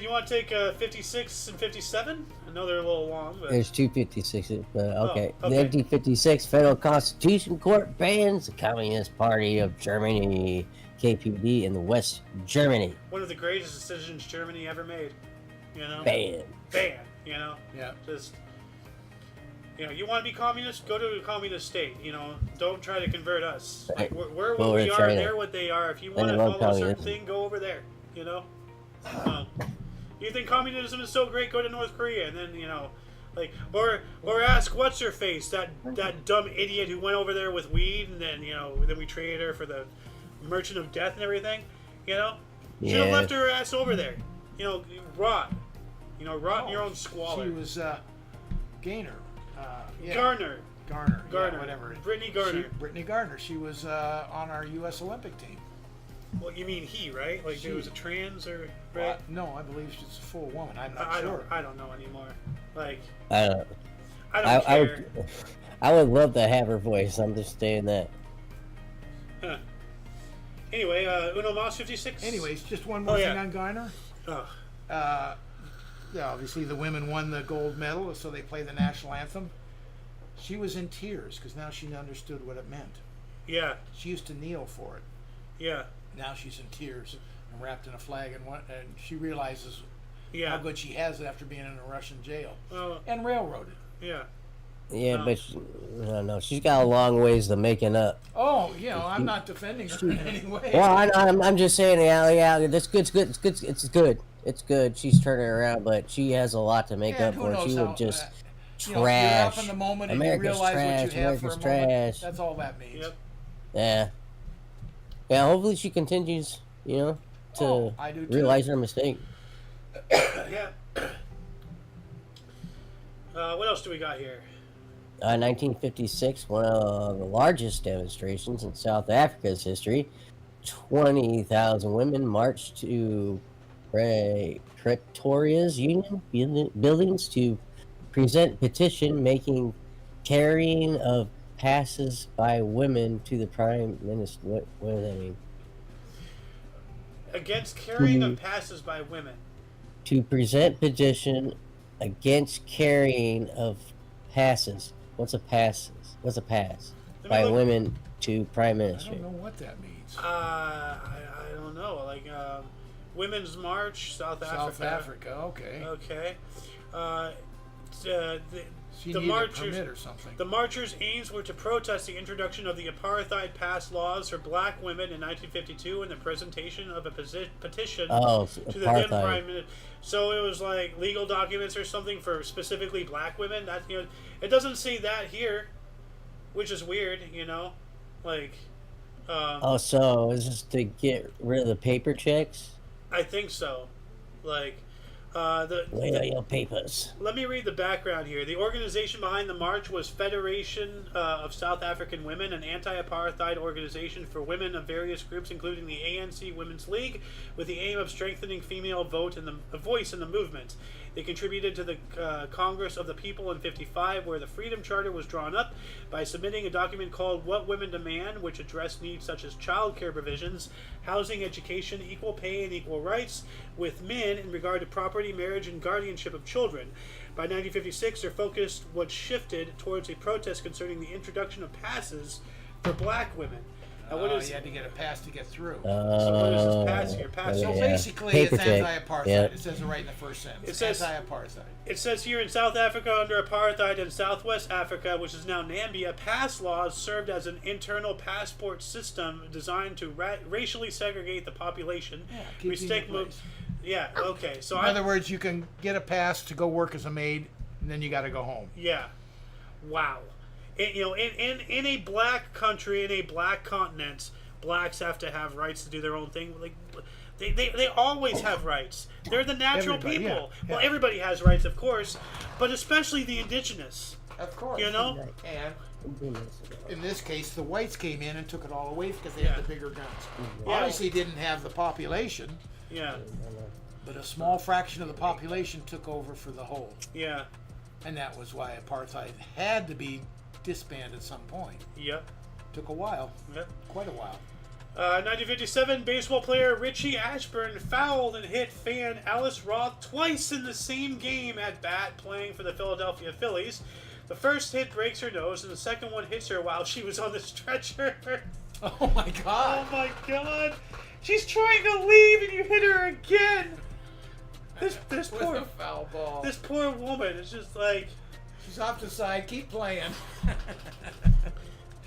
You want to take 56 and 57? I know they're a little long, but There's 256, but okay. Oh, okay. The 1956 Federal Constitution Court bans the Communist Party of Germany, KPD, in the West Germany. one of the greatest decisions Germany ever made. You know? Ban. Ban. You know? Yeah. Just, you want to be communist? Go to a communist state. Don't try to convert us. Like, Right. we're Well, what we're we are, China. they're what they are. If you want They to love follow a certain communism. thing, go over there. You think communism is so great? Go to North Korea, and then or ask what's her face, that dumb idiot who went over there with weed, and then then we traded her for the Merchant of Death and everything. Should have Yeah. left her ass over there. Rot. Rot in your own squalor. She was Gaynor. Yeah. Garner. Garner. Garner. Yeah, whatever. Brittany Garner. Brittany Garner. She was on our U.S. Olympic team. Well, you mean he, right? Like She. there was a trans or right? No, I believe she's a full woman. I'm not I sure. don't know anymore. Like I don't. I don't care. I would love to have her voice. I'm just saying that. Huh. Anyway, Uno Mas 56. Anyways, just one more yeah. thing on Garner. Ugh. Yeah, obviously the women won the gold medal, so they play the national anthem. She was in tears because now she understood what it meant. Yeah. She used to kneel for it. Yeah. Now she's in tears and wrapped in a flag, and she realizes Yeah. how good she has it after being in a Russian jail Well, and railroaded. yeah. Yeah, No. but I don't know. She's got a long ways to making up. Oh, I'm not defending her in any way. Well, I'm just saying, yeah, that's good. It's good. It's good. She's turning around, but she has a lot to make Yeah, up who for. knows She how, would just you know, if you're up Trash. in the moment and America's you realize trash. what you have America's for a moment. trash. That's all that means. Yep. Yeah. Yeah, hopefully she continues, you know, to Oh, I do too. realize her mistake. Yeah. What else do we got here? 1956, one of the largest demonstrations in South Africa's history. 20,000 women marched to Pretoria's Union buildings to present petition making carrying of passes by women to the Prime Minister. What does that mean? Against carrying of passes by women. To present petition against carrying of passes. What's a pass? What's a pass? Let me By look- women to Prime I Minister. don't know what that means. I don't know. Like Women's March, South Africa. South Africa, okay. Okay. She The needed a marchers- permit or something. The marchers' aims were to protest the introduction of the apartheid pass laws for black women in 1952 and the presentation of a petition Oh, to the then apartheid. prime minister. So it was like legal documents or something for specifically black women. That, you know, it doesn't say that here, which is weird. You know, like. Oh, so is this to get rid of the paper checks? I think so. Like, Lay out your papers. let me read the background here. The organization behind the march was Federation of South African Women, an anti-apartheid organization for women of various groups, including the ANC Women's League, with the aim of strengthening female voice in the movement. They contributed to the Congress of the People in '55, where the Freedom Charter was drawn up, by submitting a document called What Women Demand, which addressed needs such as child care provisions, housing, education, equal pay, and equal rights with men in regard to property, marriage, and guardianship of children. By 1956, their focus was shifted towards a protest concerning the introduction of passes for black women. Now, what is you had to get a pass to get through. so what is this pass here? Pass. So yeah. basically, Paper it's check. anti-apartheid. Yeah. It says it right in the first sentence. It says- anti-apartheid. It says here in South Africa under apartheid and Southwest Africa, which is now Namibia, pass laws served as an internal passport system designed to racially segregate the population. Yeah, keep you in restrict your place. Yeah. Okay. So In other words, you can get a pass to go work as a maid, and then you got to go home. Yeah. Wow. You know, in a black country, in a black continent, blacks have to have rights to do their own thing. Like they always have rights. They're the natural Everybody, people. yeah, Well, yeah. everybody has rights, of course, but especially the indigenous. Of course. You know? And in this case, the whites came in and took it all away because they Yeah. had the bigger guns. Yeah. Obviously, didn't have the population, Yeah. but a small fraction of the population took over for the whole. Yeah. And that was why apartheid had to be disbanded at some point. Yep. Took a while, Yep. quite a while. 1957, baseball player Richie Ashburn fouled and hit fan Alice Roth twice in the same game at bat playing for the Philadelphia Phillies. The first hit breaks her nose, and the second one hits her while she was on the stretcher. Oh my Oh God! my God! She's trying to leave, and you hit her again. This With poor a foul ball. this poor woman is just like. She's off the side. Keep playing.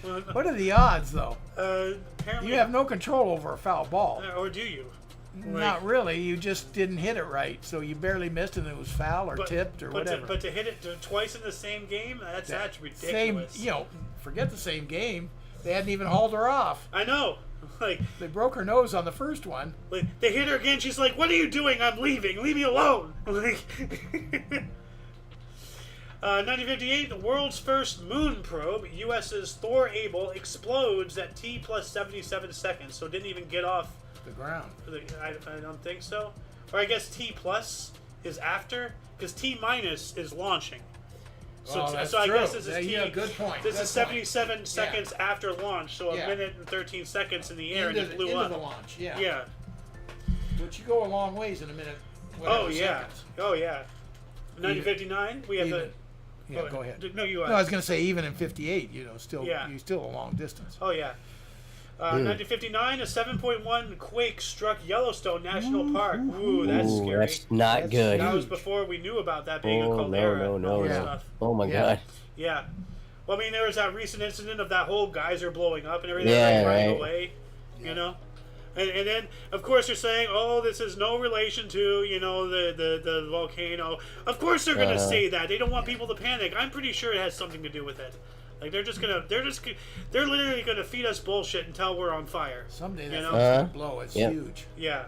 What are the odds, though? Apparently, You have no control over a foul ball. or do you? Not really. You just didn't hit it right, so you barely missed, and it was foul or tipped or whatever. But to hit it twice in the same game, that's Same, ridiculous. forget the same game. They hadn't even hauled her off. I know. Like They broke her nose on the first one. they hit her again. She's like, "What are you doing? I'm leaving. Leave me alone." Like, 1958, the world's first moon probe, US's Thor Able, explodes at T plus 77 seconds. So it didn't even get off. The ground. I don't think so. Or I guess T plus is after, because T minus is launching. So, Oh, that's so I true. guess this is Yeah, T. yeah, good point. This Good is 77 seconds after launch, so Yeah. a minute and 13 seconds in the air, and it blew into up. the launch. Yeah. Yeah. But you go a long ways in a minute. Oh whatever yeah. seconds. Oh yeah. 1959, we have Even. Yeah, go ahead. No, you. No, I was going to say even in '58, still Yeah. you still a long distance. Oh yeah. 1959, a 7.1 quake struck Yellowstone National Park. Ooh, that's Ooh, scary. that's not That's good. That was before we knew about that being a Oh, caldera no, and all no, that no. stuff. Oh my Yeah. God. Yeah. Well, I mean, there was that recent incident of that whole geyser blowing up and everything Yeah, like, right right. away. You know. And then, of course, they're saying, "Oh, this is no relation to, the volcano." Of course, they're gonna say that. They don't want people to panic. I'm pretty sure it has something to do with it. Like they're literally gonna feed us bullshit until we're on fire. Someday that's gonna blow. It's huge. Yeah.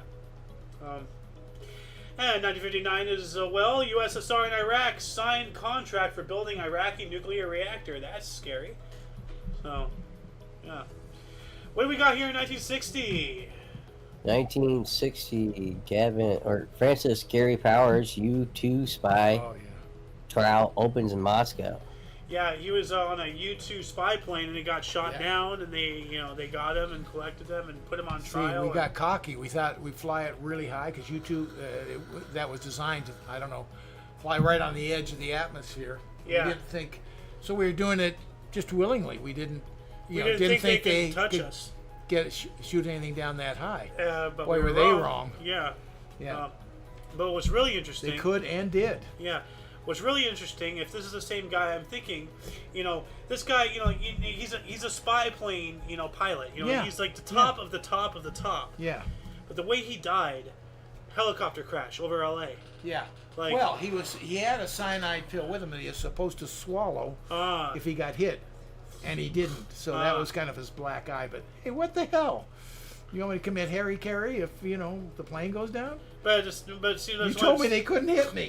And 1959 is USSR and Iraq signed contract for building Iraqi nuclear reactor. That's scary. So, yeah. What do we got here in 1960? 1960, Francis Gary Powers, U-2 spy trial opens in Moscow. Yeah, he was on a U-2 spy plane and he got shot down, and they got him and collected him and put him on trial. We got cocky. We thought we'd fly it really high because U-2 that was designed to, fly right on the edge of the atmosphere. Yeah. We didn't think, so we were doing it just willingly. We didn't, didn't think they could touch us. Shoot anything down that high. But boy, were they wrong. Yeah. Yeah. But what's really interesting... They could and did. Yeah. What's really interesting, if this is the same guy I'm thinking, this guy, he's a spy plane, pilot. He's like the top of the top of the top. Yeah. But the way he died, helicopter crash over L.A. Yeah. Like, well, he had a cyanide pill with him that he was supposed to swallow if he got hit. And he didn't, so that was kind of his black eye. But hey, what the hell? You want me to commit Harry Carey if the plane goes down? But see, that's you told me they couldn't hit me.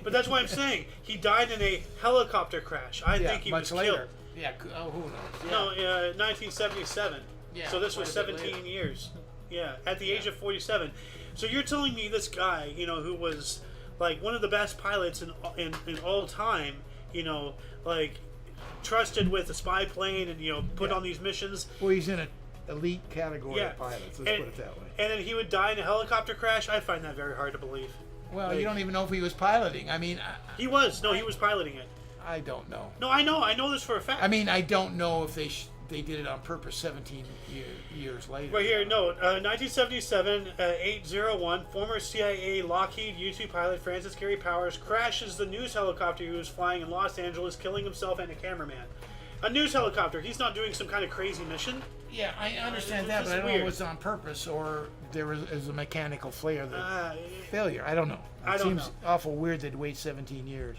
But that's why I'm saying he died in a helicopter crash. I think he much was later. killed. Yeah. Oh, who knows? Yeah. No, 1977. Yeah. So this was 17 years. Yeah, at the age of 47. So you're telling me this guy, who was like one of the best pilots in all time, like. Trusted with a spy plane and put on these missions. Well, he's in an elite category of pilots. Let's put it that way. And then he would die in a helicopter crash. I find that very hard to believe. Well, you don't even know if he was piloting. I mean, he was. No, he was piloting it. I don't know. No, I know. I know this for a fact. I mean, I don't know if they did it on purpose 17 years later. Right here, no. 1977, 801, former CIA Lockheed U-2 pilot Francis Gary Powers crashes the news helicopter he was flying in Los Angeles, killing himself and a cameraman. A news helicopter. He's not doing some kind of crazy mission. Yeah, I understand that, but I don't know if it was on purpose or there was a mechanical failure. Failure. I don't know. It seems awful weird they'd wait 17 years.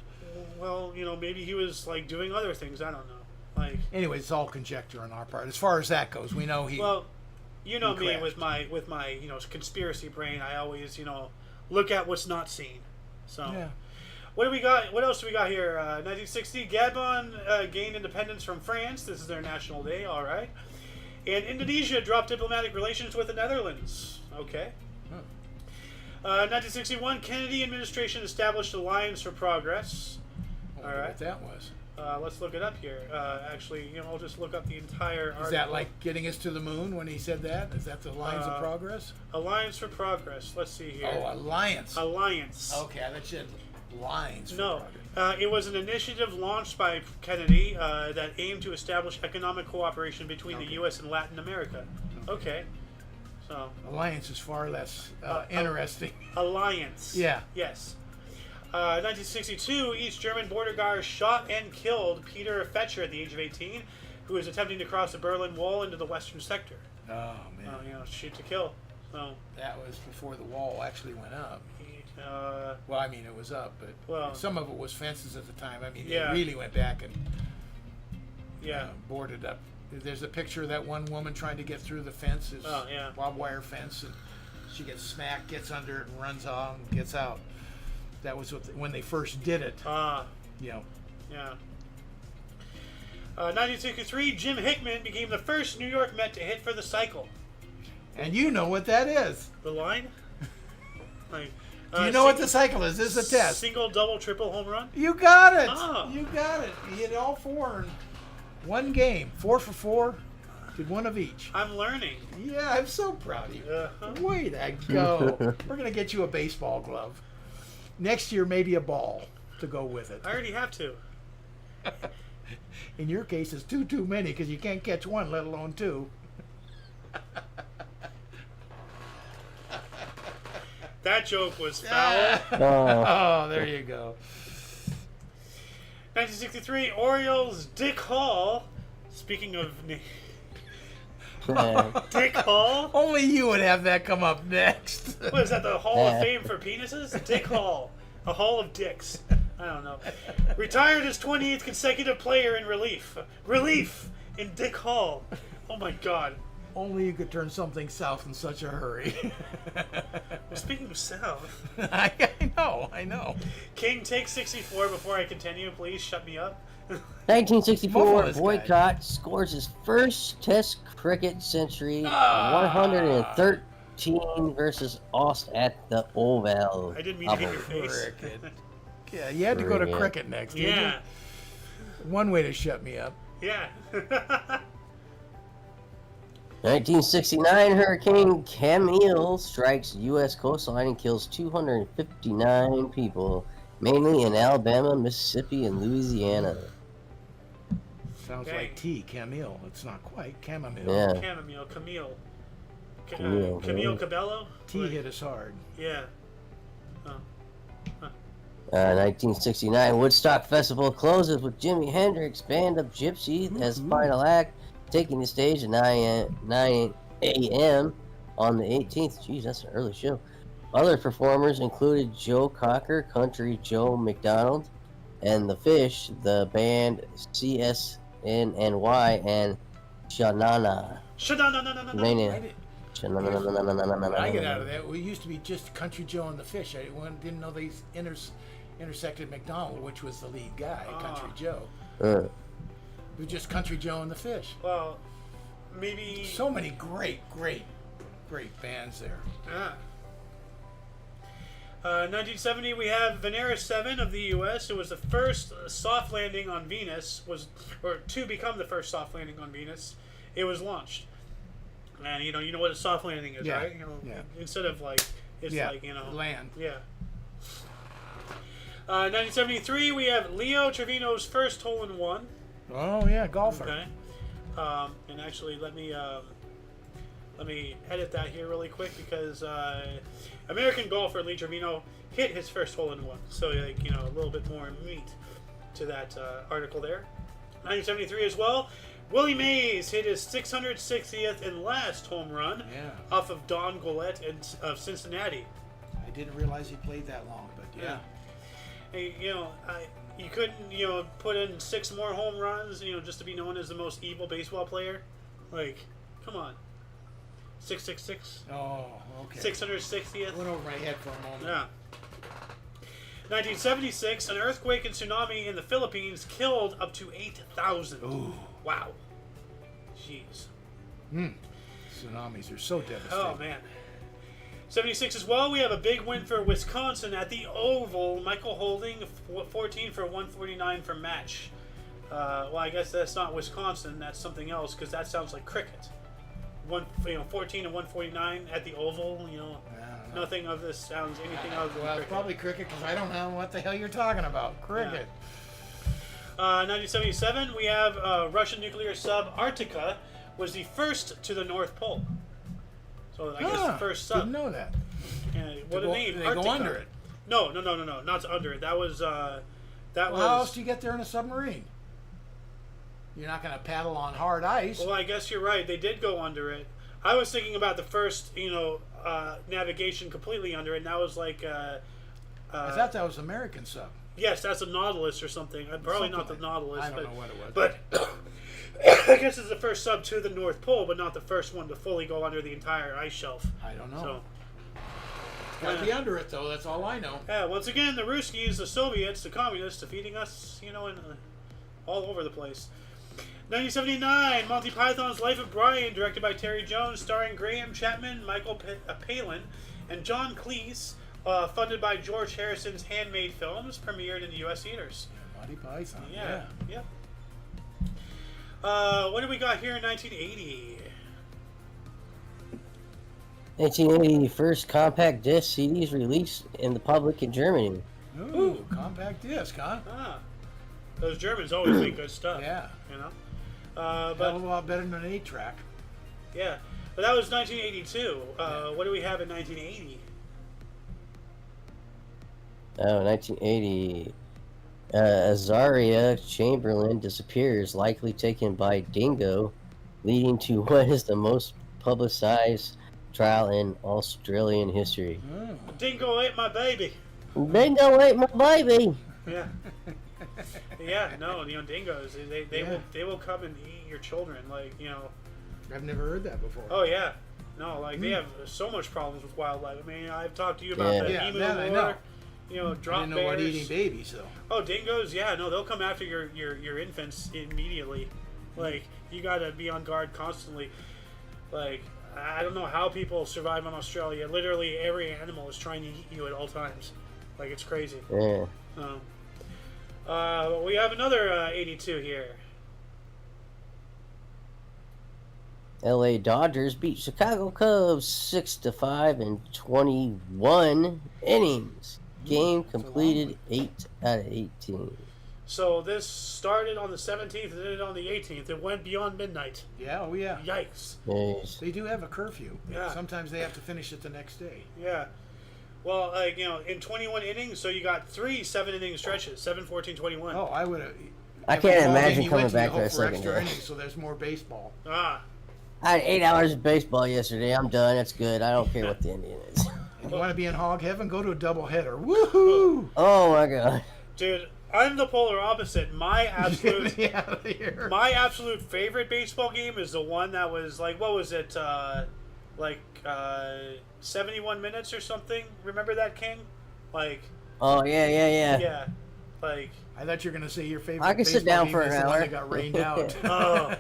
Well, maybe he was like doing other things. I don't know. Like, anyway, it's all conjecture on our part. As far as that goes, we know he. Well, me with my conspiracy brain. I always look at what's not seen. So, yeah. What do we got? What else do we got here? 1960, Gabon gained independence from France. This is their national day. All right. And Indonesia dropped diplomatic relations with the Netherlands. Okay. 1961, Kennedy administration established Alliance for Progress. All right. What that was. Let's look it up here. Actually, I'll just look up the entire article. Is that like getting us to the moon when he said that? Is that the Alliance of Progress? Alliance for Progress. Let's see here. Oh, Alliance. Alliance. Okay, that said Lines for Progress. It was an initiative launched by Kennedy that aimed to establish economic cooperation between the U.S. and Latin America. Okay. So. Alliance is far less interesting. Alliance. Yeah. Yes. 1962, East German border guards shot and killed Peter Fetscher at the age of 18, who was attempting to cross the Berlin Wall into the western sector. Oh, man. Shoot to kill. So that was before the wall actually went up. Well, I mean, it was up, but some of it was fences at the time. I mean, they really went back and boarded up. There's a picture of that one woman trying to get through the fence. It's barbed wire fence, and she gets smacked, gets under it, and runs on, and gets out. That was when they first did it. Yeah. 1963, Jim Hickman became the first New York Met to hit for the cycle. And you know what that is. The line? Do you know what the cycle is? This is a test. Single, double, triple, home run? You got it. Oh. You got it. You hit all four in one game. 4 for 4. Did one of each. I'm learning. Yeah, I'm so proud of you. Way to go. We're going to get you a baseball glove. Next year, maybe a ball to go with it. I already have two. In your case, it's too many because you can't catch one, let alone two. That joke was foul. Oh, there you go. 1963, Orioles Dick Hall. Speaking of Dick Hall? Only you would have that come up next. What is that, the Hall of Fame for penises? Dick Hall. A Hall of Dicks. I don't know. Retired as 28th consecutive player in relief. Relief in Dick Hall. Oh my god. Only you could turn something south in such a hurry. Well, speaking of South. I know. King, take 64 before I continue. Please shut me up. 1964, This guy. Boycott scores his first Test cricket century, 113 versus Aust at the Oval. I didn't mean to hit your face. Cricket. Yeah, you had to go to cricket next, didn't Yeah. you? One way to shut me up. Yeah. 1969, Hurricane Camille strikes U.S. coastline and kills 259 people, mainly in Alabama, Mississippi, and Louisiana. Sounds Dang. like tea, Camille. It's not quite chamomile. Yeah. Chamomile, Camille. Camille, Camille Cabello? Tea hit us hard. Yeah. 1969, Woodstock Festival closes with Jimi Hendrix Band of Gypsy as final act, taking the stage at 9 a.m. on the 18th. Jeez, that's an early show. Other performers included Joe Cocker, Country Joe McDonald, and The Fish, the band CSNNY, and Shanana. When I get out of that, we used to be just Country Joe and the Fish. I didn't know they intersected McDonald, which was the lead guy, Country Joe. It was just Country Joe and the Fish. Well, maybe... So many great bands there. Yeah. 1970, we have Venera 7 of the U.S. It was the first soft landing on Venus, or to become the first soft landing on Venus. It was launched. And, you know what a soft landing is, Yeah. right? Instead of, it's land. Yeah. 1973, we have Leo Trevino's first hole-in-one. Oh, yeah, golfer. Okay. And actually, let me edit that here really quick because American golfer Lee Trevino hit his first hole-in-one. So, a little bit more meat to that article there. 1973 as well. Willie Mays hit his 660th and last home run off of Don Goulette of Cincinnati. I didn't realize he played that long, but yeah. Hey, you couldn't, put in 6 more home runs, just to be known as the most evil baseball player? Come on. 666? Oh, okay. 660th? Went over my head for a moment. Yeah. 1976, an earthquake and tsunami in the Philippines killed up to 8,000. Ooh. Wow. Jeez. Tsunamis are so devastating. Oh, man. 76 as well, we have a big win for Wisconsin at the Oval. Michael Holding, 14 for 149 for match. Well, I guess that's not Wisconsin. That's something else because that sounds like cricket. 14 and 149 at the Oval. Nothing of this sounds anything other than Well, cricket. it's probably cricket because I don't know what the hell you're talking about. Cricket. 1977, we have Russian nuclear sub Arctica was the first to the North Pole. So I guess the first sub. Didn't know that. What a name! They Arctica. go under it. No, not under it. That was How else do you get there in a submarine? You're not going to paddle on hard ice. Well, I guess you're right. They did go under it. I was thinking about the first, navigation completely under it. And that was like. I thought that was American sub. Yes, that's a Nautilus or something. Probably not the like Nautilus. I don't know what it was. But I guess it's the first sub to the North Pole, but not the first one to fully go under the entire ice shelf. I don't know. So, Got to be under it, though. That's all I know. yeah, once again, the Ruskies, the Soviets, the Communists defeating us, all over the place. 1979, Monty Python's Life of Brian, directed by Terry Jones, starring Graham Chapman, Michael Palin, and John Cleese, funded by George Harrison's Handmade Films, premiered in the U.S. theaters. Monty Python. Yeah. Yep. What do we got here in 1980? 1980, first compact disc CDs released in the public in Germany. Ooh, compact disc, huh? Those Germans always make good stuff. Yeah. But Hell of a lot better than an 8-track. yeah, but that was 1982. What do we have in 1980? 1980. Azaria Chamberlain disappears, likely taken by Dingo. leading to what is the most publicized trial in Australian history. Dingo ate my baby. Bingo ate my baby. Yeah. Yeah, no, dingoes, they will come and eat your children, like, I've never heard that before. Oh, yeah. No, like, they have so much problems with wildlife. I mean, I've talked to you about the emu that I war, know. drop I didn't know bears. what eating babies, though. Oh, dingoes, yeah, no, they'll come after your infants immediately. Like, you gotta be on guard constantly. Like, I don't know how people survive in Australia. Literally every animal is trying to eat you at all times. Like, it's crazy. Yeah. We have another 82 here. LA Dodgers beat Chicago Cubs 6-5 in 21 innings. Game completed 8 out of 18. So this started on the 17th and ended on the 18th. It went beyond midnight. Yeah, oh yeah. Yikes. Yes. They do have a curfew. Yeah. Sometimes they have to finish it the next day. Yeah. Well, like, in 21 innings, so you got 3 7-inning stretches, 7, 14, 21. Oh, I would have. I can't imagine coming back for a second. Extra innings, so there's more baseball. Ah. I had 8 hours of baseball yesterday. I'm done. That's good. I don't care what the ending is. And you want to be in hog heaven? Go to a doubleheader. Woohoo! Oh my god. Dude, I'm the polar opposite. My absolute Get me out of here. my absolute favorite baseball game is the one that was like, what was it? 71 minutes or something. Remember that, King? Like. Oh yeah. Yeah. Like. I thought you were gonna say your favorite. I can sit down baseball for game an is the one hour. that got rained out. Oh.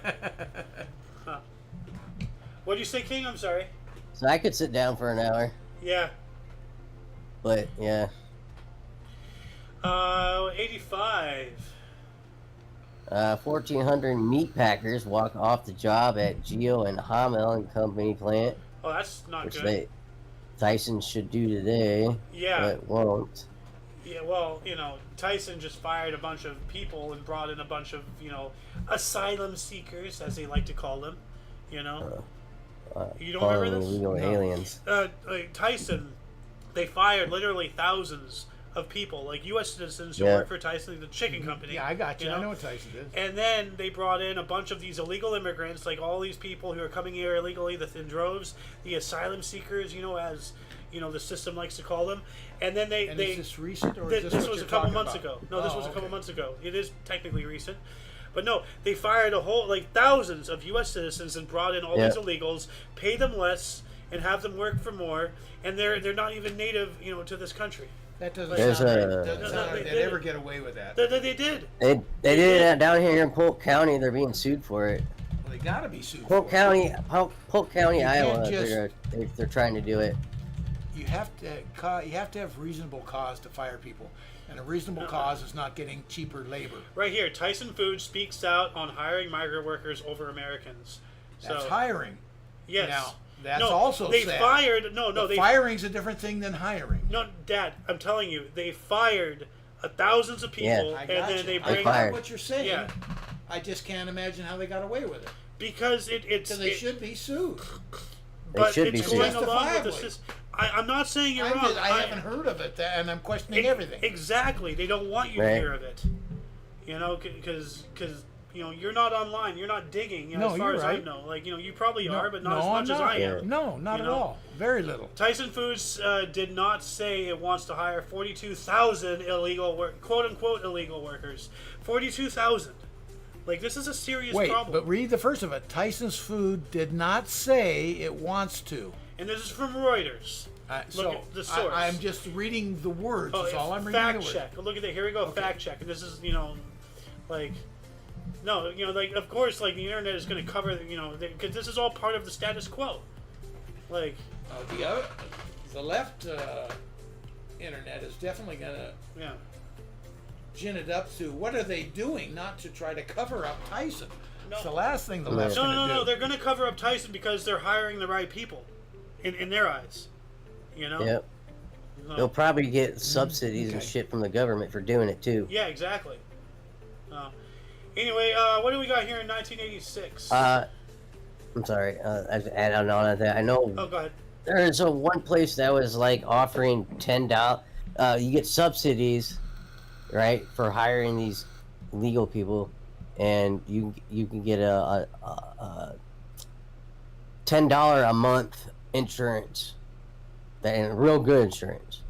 What did you say, King? I'm sorry. So I could sit down for an hour. Yeah. But yeah. 85. 1,400 meat packers walk off the job at Geo and Hamel and Company plant, Oh, that's not which good. Tyson should do today, Yeah. but won't. Yeah, well, Tyson just fired a bunch of people and brought in a bunch of, asylum seekers, as they like to call them. You don't remember this? Illegal aliens. Like Tyson, they fired literally thousands of people, like U.S. citizens who Yeah. work for Tyson, the chicken company. Yeah, I got you. I know what Tyson did. And then they brought in a bunch of these illegal immigrants, like all these people who are coming here illegally, in droves, the asylum seekers, as the system likes to call them. And then they Is this recent or this is this what was you're a couple talking months about? ago. No, this Oh, was a couple okay. months ago. It is technically recent. But no, they fired a whole, thousands of U.S. citizens and brought in all these illegals, paid them less, and have them work for more, and they're not even native, to this country. That doesn't There's sound right. a- Doesn't No, sound they right. did They'd ever it. get away with that. They did. They did it down here in Polk County. They're being sued for it. Well, they gotta be sued. Polk for it. County, You Iowa. can't just- They're trying to do it. You have to have reasonable cause to fire people, and a reasonable cause is not getting cheaper labor. Right here, Tyson Foods speaks out on hiring migrant workers over Americans. That's So, hiring. yes. Now, that's no, also they sad. fired. Firing's a different thing than hiring. No, Dad, I'm telling you, they fired thousands of people, Yeah. I and got then you. they I bring got fired. what you're saying. Yeah. I just can't imagine how they got away with it. because it's Because they should be sued. but should be it's sued. going along with the Justifiably. system. I'm not saying you're I wrong. haven't heard of it, and I'm questioning everything. Exactly, they don't want you to Right. hear of it. Because you're not online, you're not digging. No, as far you're as I right. know, you probably are, but not as I'm much as I am. Yeah. No, not You at know? all. Very little. Tyson Foods did not say it wants to hire 42,000 quote unquote illegal workers. 42,000. Like, this is a serious Wait, problem. but read the first of it. Tyson's Food did not say it wants to. And this is from Reuters. Look at the source. I'm just reading the words. That's all I'm reading. fact the words. check. Look at that. Here we go. Fact check. And this is, of course, the internet is going to cover, because this is all part of the status quo. Like, The left internet is definitely gonna yeah. gin it up to what are they doing, not to try to cover up Tyson. No. It's the last thing the No. left's gonna do. No. They're going to cover up Tyson because they're hiring the right people, in their eyes. Yep. No. They'll probably get subsidies and Okay. shit from the government for doing it too. Yeah, exactly. Anyway, what do we got here in 1986? I'm sorry. I just add on that. I know oh, go ahead. there's one place that was offering $10. You get subsidies, right, for hiring these legal people, and you can get a $10 a month insurance, and real good insurance.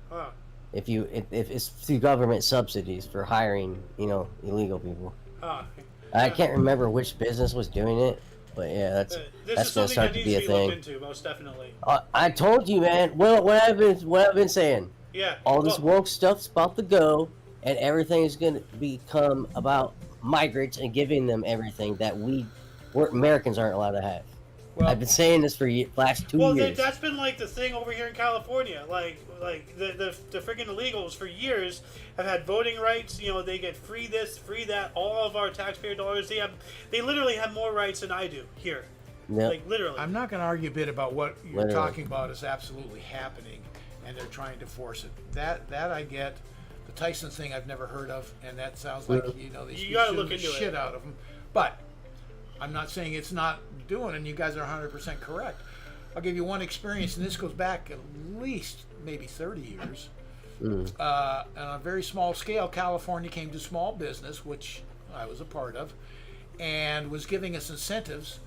Huh. If it's through government subsidies for hiring, illegal people. Huh. I Yeah. can't remember which business was doing it, but yeah, This that's is gonna something start that to needs be to a be thing. looked into, most definitely. I told you, man. Well, what I've been saying. Yeah. All this woke stuff's about to go, and everything is gonna become about migrants and giving them everything that we're Americans aren't allowed to have. Well, I've been saying this for last 2 years. That's been like the thing over here in California. Like the freaking illegals for years have had voting rights. They get free this, free that. All of our taxpayer dollars. They literally have more rights than I do here. Yep. Like literally. I'm not going to argue a bit about what you're Literally. talking about is absolutely happening, and they're trying to force it. That I get. The Tyson thing I've never heard of, and that sounds like they should You gotta sue look the into shit it. out of them. But I'm not saying it's not doing, and you guys are 100% correct. I'll give you one experience, and this goes back at least maybe 30 years. On a very small scale, California came to small business, which I was a part of, and was giving us incentives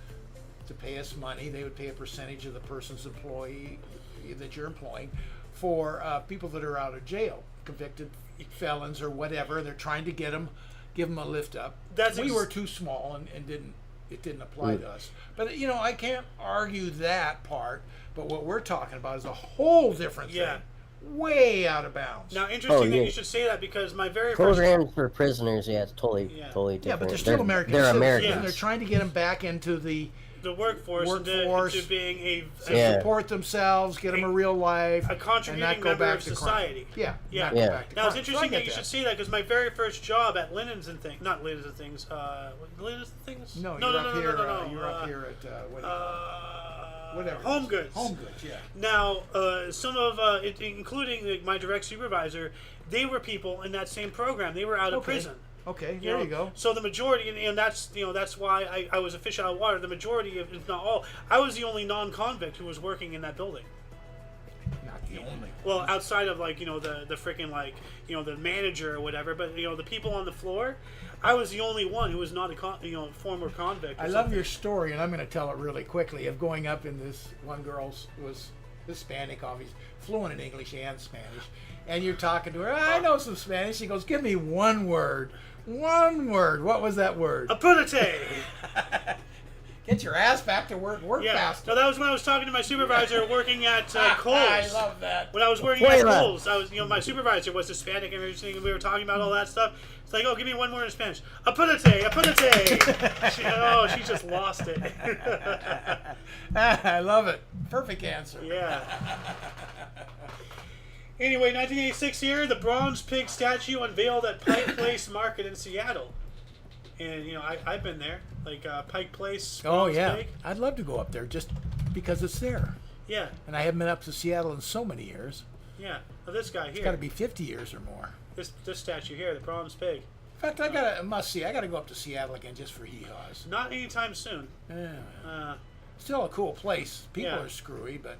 to pay us money. They would pay a percentage of the person's employee that you're employing for people that are out of jail, convicted felons or whatever. They're trying to give them a lift up. We were too small and it didn't apply to us. But I can't argue that part. But what we're talking about is a whole different thing. Way out of bounds. Now, interesting that you should say that because my very Programs for prisoners, it's totally different. Yeah, but they're still American They're citizens, Americans. and they're trying to get them back into the workforce into being a support themselves, get them a real life, a contributing and not go member back of to society. Crime. Yeah. Not go back to Now it's crime. interesting So I that you get should say that because my very first job at Linens and Things, not Linens and Things, Linens and Things. No, no, you're no, up no, here. no, no, no. You're up here at what do you call it? Whatever. Home Goods. Home Goods, yeah. Now, some of including my direct supervisor, they were people in that same program. They were out of prison. Okay, there you go. So the majority, and that's why I was a fish out of water. The majority, if not all, I was the only non-convict who was working in that building. Not the only. Well, outside of the freaking the manager or whatever, but the people on the floor, I was the only one who was not a former convict. I love your story, and I'm going to tell it really quickly. Of going up in this one girl was Hispanic, obviously, fluent in English and Spanish, and you're talking to her. I know some Spanish. She goes, "Give me one word." One word. What was that word? Apúrate. Get your ass back to work. Work faster. No, that was when I was talking to my supervisor working at Kohl's. I love that. When I was working at Kohl's, I was, my supervisor was Hispanic and everything, and we were talking about all that stuff. It's like, oh, give me one word in Spanish. Apúrate, apúrate. She just lost it. I love it. Perfect answer. Yeah. Anyway, 1986 here, the bronze pig statue unveiled at Pike Place Market in Seattle. And, I've been there. Like, Pike Place, bronze pig. I'd love to go up there just because it's there. Yeah. And I haven't been up to Seattle in so many years. Yeah. Well, this guy here. It's got to be 50 years or more. This statue here, the bronze pig. In fact, I got a must-see. I got to go up to Seattle again just for hee-haws. Not anytime soon. Yeah. Still a cool place. People are screwy, but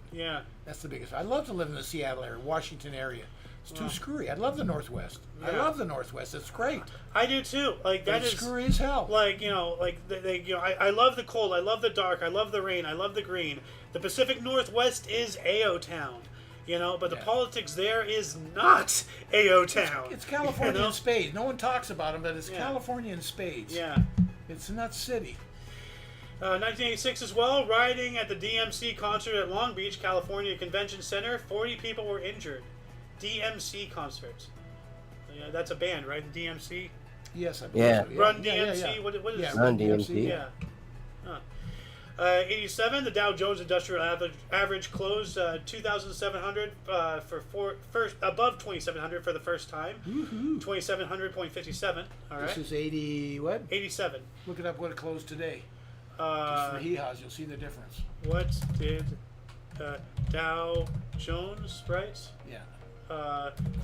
that's the biggest. I'd love to live in the Seattle area, Washington area. It's too screwy. I love the Northwest. I love the Northwest. It's great. I do too. Like that is screwy as hell. Like I love the cold. I love the dark. I love the rain. I love the green. The Pacific Northwest is AO Town. But the politics there is not AO Town. It's California in spades. No one talks about them, but it's California in spades. Yeah. It's a nut city. 1986 as well, rioting at the DMC concert at Long Beach, California Convention Center. 40 people were injured. DMC concerts. That's a band, right? DMC? Yes, I believe so. Run DMC? What is it? Run DMC. Yeah. 87, the Dow Jones Industrial Average closed 2,700 above 2,700 for the first time. 2,700.57. All right. This is 80 what? 87. Look it up what it closed today. Just for hee-haws, you'll see the difference. What did Dow Jones, right? Yeah.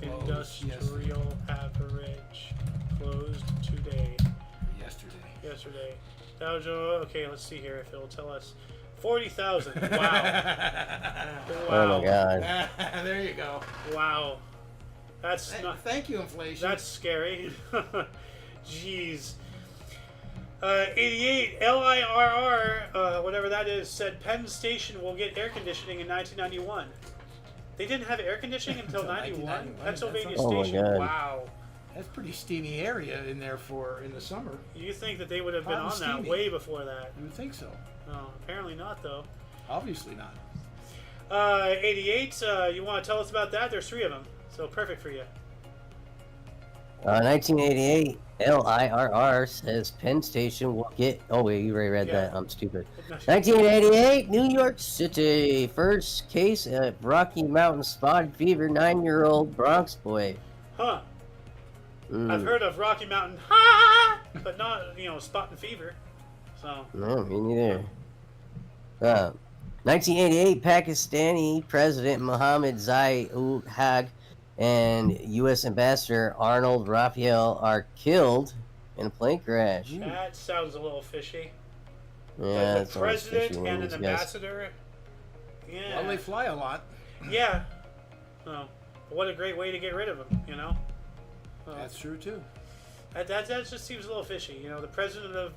Industrial average closed today. Yesterday. Dow Jones. Okay, let's see here if it'll tell us. 40,000. Wow. Wow. Oh my God. There you go. Wow. That's not. Thank you, inflation. That's scary. Jeez. 88, LIRR, whatever that is, said Penn Station will get air conditioning in 1991. They didn't have air conditioning until 91? 1991. Pennsylvania Oh my Station, God. wow. That's pretty steamy area in there in the summer. You think that they would have been Hot and on that steamy. way before that. You would think so. Oh, apparently not, though. Obviously not. 88, you want to tell us about that? There's 3 of them, so perfect for you. 1988, LIRR says Penn Station will get. Oh wait, you already read that. I'm stupid. 1988, New York City, first case of Rocky Mountain spotted fever. 9-year-old Bronx boy. Huh. Mm. I've heard of Rocky Mountain, ha, but not, spot and fever. So. No, me neither. 1988, Pakistani President Mohammed Zia-ul-Haq and U.S. Ambassador Arnold Raphael are killed in a plane crash. That sounds a little fishy. Yeah, The that's always fishy president when and an these guys- ambassador. Yeah. Well, they fly a lot. Yeah. Oh, what a great way to get rid of them, Oh, That's true too. that just seems a little fishy. The president of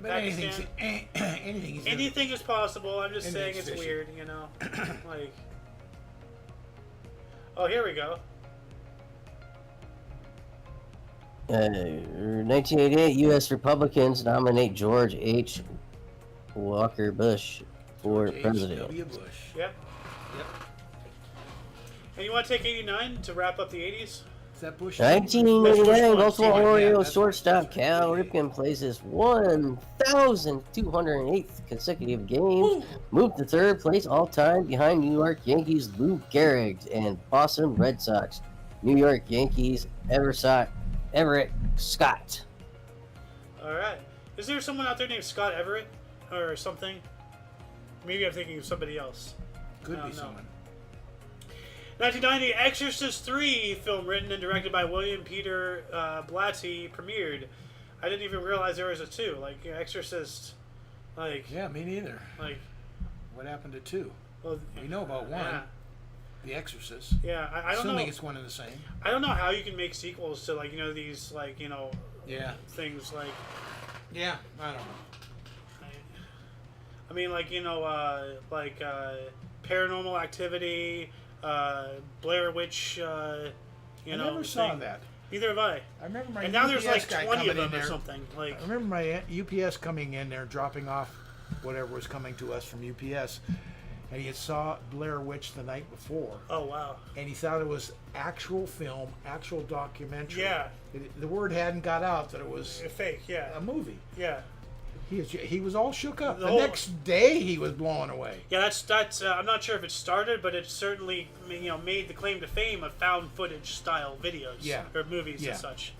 But Pakistan. anything Anything is possible. I'm just saying Anything's it's fishy. weird, like. Oh, here we go. 1988, U.S. Republicans nominate George H. Walker Bush for president. W. Bush. Yep. Yep. And you want to take 89 to wrap up the 80s? Is that Bush? 1989, Baltimore Yeah, Orioles that's shortstop right. Cal Ripken plays his 1,208th consecutive game, moved to third place all-time behind New York Yankees Lou Gehrig and Boston Red Sox. New York Yankees Everett Scott. All right. Is there someone out there named Scott Everett or something? Maybe I'm thinking of somebody else. Could I be don't know. someone. 1990, Exorcist 3, film written and directed by William Peter Blatty, premiered. I didn't even realize there was a 2. Like, Exorcist, like... Yeah, me neither. Like... What happened to 2? Well, We know about 1. Yeah, The Exorcist. yeah I don't Assuming know. it's one and the same. I don't know how you can make sequels to, like, these, like, Yeah. things like... Yeah, I don't know. I mean, like, Paranormal Activity, Blair Witch, I never saw thing. that. Neither have I. I remember my And now there's UPS like guy 20 of coming in them or there. something. Like, I remember my UPS coming in there, dropping off whatever was coming to us from UPS, and he had saw Blair Witch the night before, oh wow. and he thought it was actual film, actual documentary. Yeah. The word hadn't got out that it was Fake, yeah. a movie. Yeah. He was all shook up. The The whole- next day, he was blown away. Yeah, that's. I'm not sure if it started, but it certainly, made the claim to fame of found footage style videos, Yeah. or movies Yeah. and such.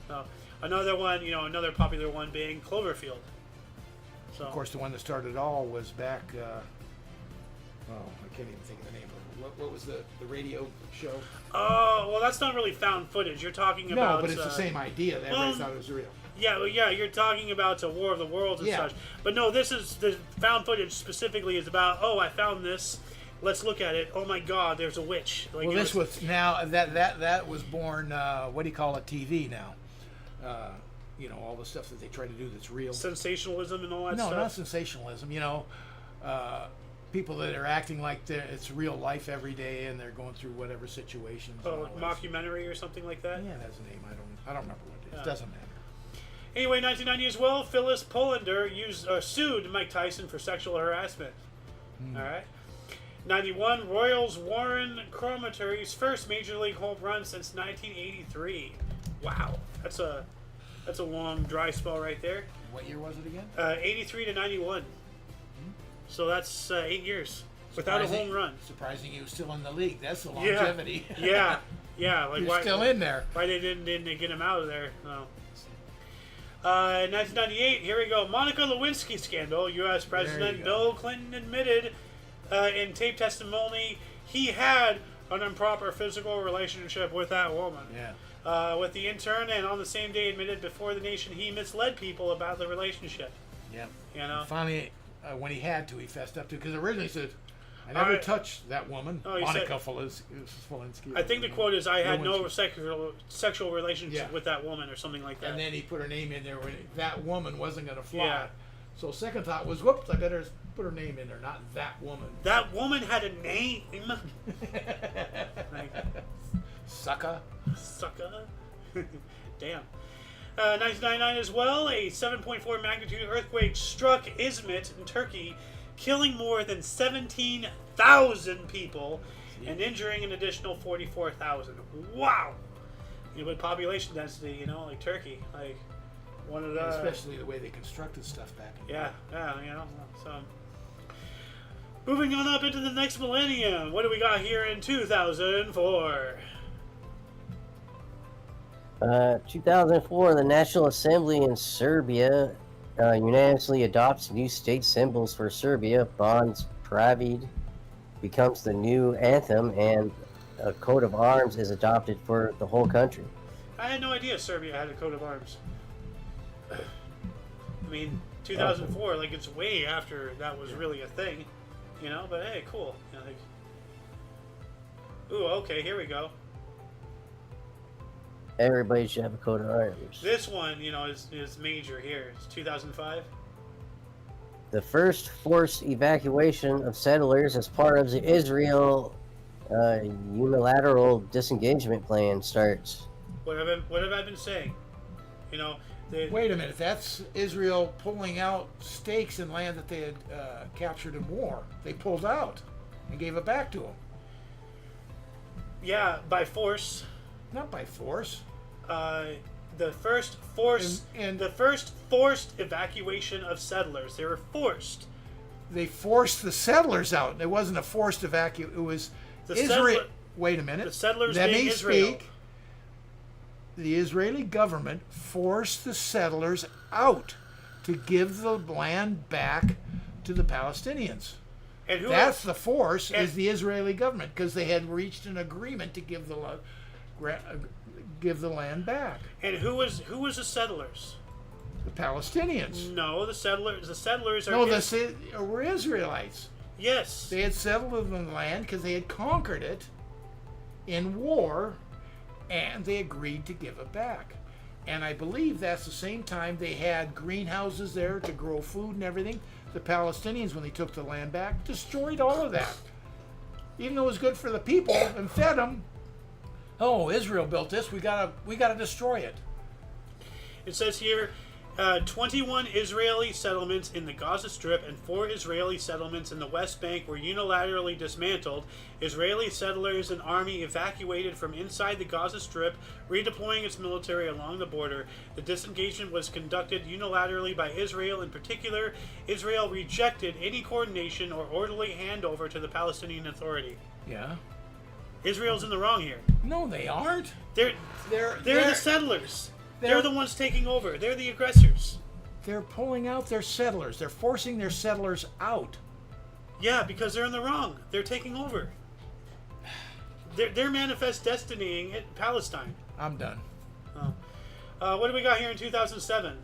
So another one, another popular one being Cloverfield. So Of course, the one that started it all was back. I can't even think of the name of it. What was the radio show? Oh, well, that's not really found footage. You're talking about. No, but it's the same idea. That everybody thought it was real. Yeah, well, yeah, you're talking about a War of the Worlds and Yeah. such. But no, this is the found footage specifically is about. Oh, I found this. Let's look at it. Oh my God, there's a witch. Like, Well, this was now that was born. What do you call it? TV now. All the stuff that they try to do that's real. sensationalism and all that No, stuff. not sensationalism. People that are acting like it's real life every day and they're going through whatever situations. Oh, and like all that. mockumentary or something like that. Yeah, that's a name. I don't remember what it is. Yeah. Doesn't matter. Anyway, 1990 as well, Phyllis Polander sued Mike Tyson for sexual harassment. All right. 91, Royals Warren Cromartie's first major league home run since 1983. Wow, that's a long dry spell right there. What year was it again? 83 to 91. So that's 8 years without a home run. Surprising he was still in the league. That's the Yeah. longevity. Yeah, yeah. Like He's why, still in there. Why they didn't get him out of there? No. 1998. Here we go. Monica Lewinsky scandal. U.S. President go. Bill Clinton admitted in tape testimony he had an improper physical relationship with that woman. Yeah. With the intern, and on the same day admitted before the nation he misled people about the relationship. Yeah. You know. Finally, when he had to, he fessed up to. Because originally he said, I never Alright. touched that woman. Oh, you said- Monica Smolenski. I think the quote is, "I had no Lewinsky. sexual relationship Yeah. with that woman," or something like that. And then he put her name in there when that woman wasn't going to fly. Yeah. So second thought was, whoops, I better put her name in there, not that woman. That woman had a name. Sucker. Sucker. Damn. 1999 as well, a 7.4 magnitude earthquake struck Izmit in Turkey, killing more than 17,000 people and injuring an additional 44,000. Wow! With population density, like Turkey, like one of the... Especially the way they constructed stuff back in the Yeah, so... Moving on up into the next millennium, what do we got here in 2004? 2004, the National Assembly in Serbia unanimously adopts new state symbols for Serbia. Bonds Pravid becomes the new anthem, and a coat of arms is adopted for the whole country. I had no idea Serbia had a coat of arms. I mean, 2004, like it's way after that was really a thing, but hey, cool. Ooh, okay, here we go. Everybody should have a coat of arms. This one, is major here. It's 2005. The first forced evacuation of settlers as part of the Israel unilateral disengagement plan starts. What have I been saying? Wait a minute, that's Israel pulling out stakes in land that they had captured in war. They pulled out and gave it back to them. Yeah, by force. Not by force. The first forced evacuation of settlers. They were forced. They forced the settlers out. It wasn't a forced evacuation. It was Israel. Wait a minute. The settlers Let being me Israel. speak. The Israeli government forced the settlers out to give the land back to the Palestinians. And who That's the force, and- is the Israeli government, because they had reached an agreement to give the land back. And who was the settlers? The Palestinians. No, the settlers are No, were Israelites. yes. They had settled in the land because they had conquered it in war, and they agreed to give it back. And I believe that's the same time they had greenhouses there to grow food and everything. The Palestinians, when they took the land back, destroyed all of that. Even though it was good for the people and fed them. Oh, Israel built this. We gotta destroy it. It says here, 21 Israeli settlements in the Gaza Strip and 4 Israeli settlements in the West Bank were unilaterally dismantled. Israeli settlers and army evacuated from inside the Gaza Strip, redeploying its military along the border. The disengagement was conducted unilaterally by Israel. In particular, Israel rejected any coordination or orderly handover to the Palestinian Authority. Yeah. Israel's in the wrong here. No, they aren't. They're They're the settlers. They're they're- the ones taking over. They're the aggressors. They're pulling out their settlers. They're forcing their settlers out. Yeah, because they're in the wrong. They're taking over. They're manifest destinying it Palestine. I'm done. What do we got here in 2007?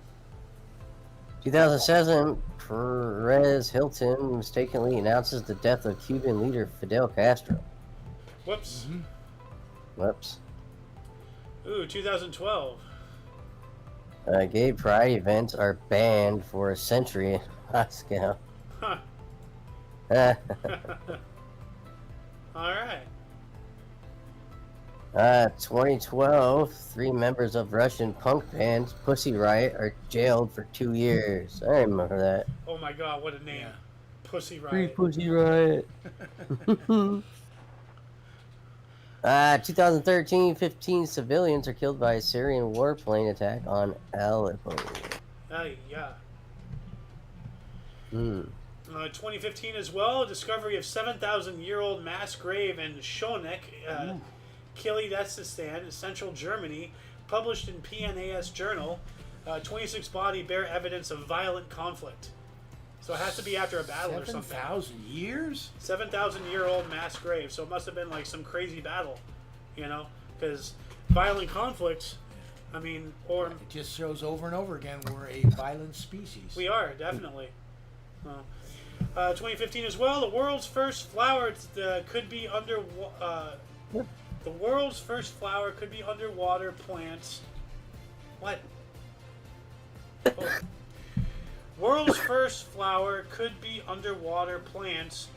2007, Perez Hilton mistakenly announces the death of Cuban leader Fidel Castro. Whoops. Whoops. Ooh, 2012. Gay pride events are banned for a century in Moscow. Huh. All right. 2012, 3 members of Russian punk band Pussy Riot are jailed for 2 years. I remember that. Oh my God, what a name. Pussy Riot. Pussy Riot. 2013, 15 civilians are killed by a Syrian warplane attack on Aleppo. Yeah. 2015 as well, discovery of 7,000-year-old mass grave in Schoneck, Kilimantan, Central Germany, published in PNAS Journal. 26 body bear evidence of violent conflict. So it has to be after a battle or something. 7,000 years? 7,000-year-old mass grave. So it must have been like some crazy battle, because violent conflict, or... It just shows over and over again we're a violent species. We are, definitely. 2015 as well. The world's first flower could be the world's first flower could be underwater plants. What? Oh. World's first flower could be underwater plants.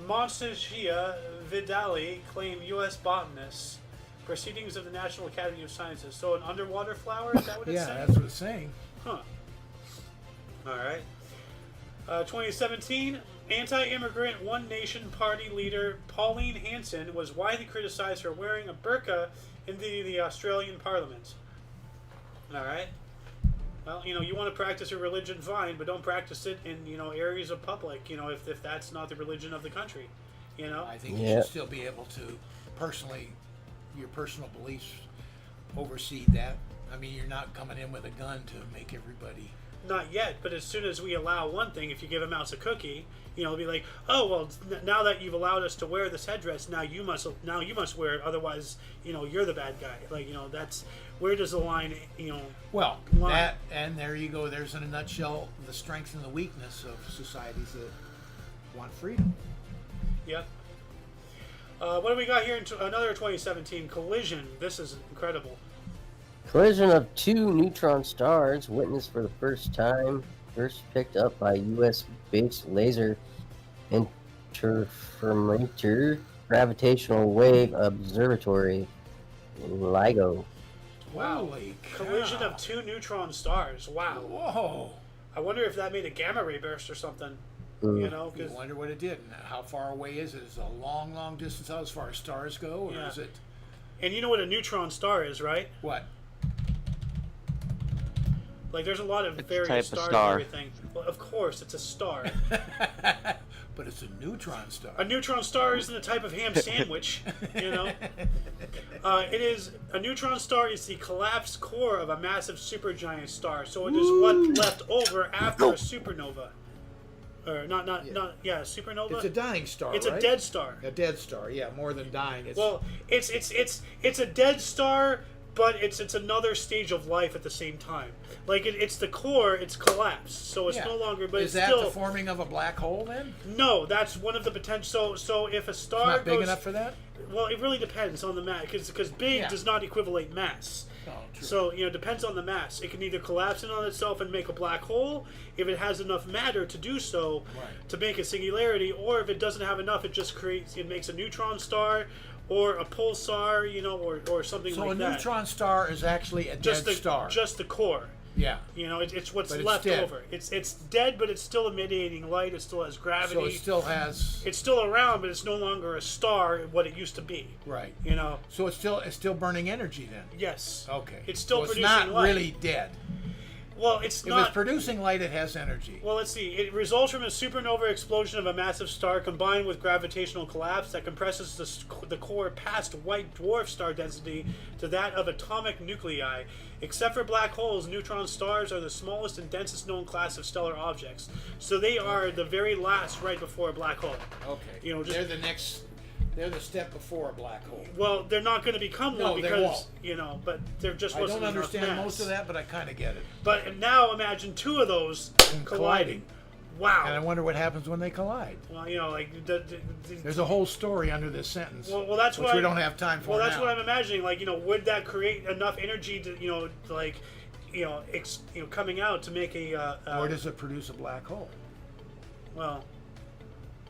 Monstera Vidali claim U.S. botanists. Proceedings of the National Academy of Sciences. So an underwater flower? Is that what it's saying? Yeah, that's what it's saying. Huh. All right. 2017, anti-immigrant One Nation Party leader Pauline Hanson was widely criticized for wearing a burqa in the Australian Parliament. All right. Well, you want to practice your religion, fine, but don't practice it in, areas of public, if that's not the religion of the country, I think you should still be able to your personal beliefs oversee that. I mean, you're not coming in with a gun to make everybody... Not yet, but as soon as we allow one thing, if you give a mouse a cookie, it'll be like, oh, well, now that you've allowed us to wear this headdress, now you must wear it, otherwise, you're the bad guy. Like, that's... Where does the line, Well, line? that, and there you go. There's, in a nutshell, the strength and the weakness of societies that want freedom. Yep. What do we got here in another 2017? Collision. This is incredible. Collision of two neutron stars witnessed for the first time. First picked up by U.S.-based laser interferometer gravitational wave observatory, LIGO. Wow. Collision of two neutron stars. Wow. Whoa. I wonder if that made a gamma ray burst or something. Mm. You wonder what it did. And how far away is it? Is it a long, long distance out as far as stars go? Or is it... And you know what a neutron star is, right? What? Like, there's a lot of It's a various type of stars star. and everything. Well, of course, it's a star. But it's a neutron star. A neutron star isn't a type of ham sandwich, It is a neutron star is the collapsed core of a massive supergiant star. So it is what's left over after a supernova. Or supernova. It's a dying star. It's right? a dead star. A dead star, yeah, more than dying. It's... Well, it's a dead star, but it's another stage of life at the same time. Like it's the core, it's collapsed, so it's no longer. But is it's that still the forming of a black hole then? No, that's one of the potential. So if a star It's not big goes, enough for that. Well, it really depends on the mass, because big does not equivalent mass. Oh, true. So it depends on the mass. It can either collapse in on itself and make a black hole if it has enough matter to do so, to make a singularity, or if it doesn't have enough, it makes a neutron star. Or a pulsar, or something like that. So a neutron star is actually a dead star. Just the core. Yeah. It's what's But it's left dead. over. It's dead, but it's still emitting light. It still has gravity. So it still has. It's still around, but it's no longer a star. What it used to be. Right. So it's still burning energy then. Yes. Okay. It's still so producing it's not light. really dead. Well, it's if not. it's producing light, it has energy. Well, let's see. It results from a supernova explosion of a massive star combined with gravitational collapse that compresses the core past white dwarf star density to that of atomic nuclei. Except for black holes, neutron stars are the smallest and densest known class of stellar objects. So they are the very last, right before a black hole. Okay. They're the next. They're the step before a black hole. Well, they're not going to become one because but there just wasn't I don't enough understand mass. most of that, but I kind of get it. But now imagine two of those colliding. Wow. And I wonder what happens when they collide. Well, there's a whole story under this sentence. Well, that's which we don't have time for. Well, that's now. what I'm imagining. Like, would that create enough energy to, coming out to make a? Or does it produce a black hole? Well,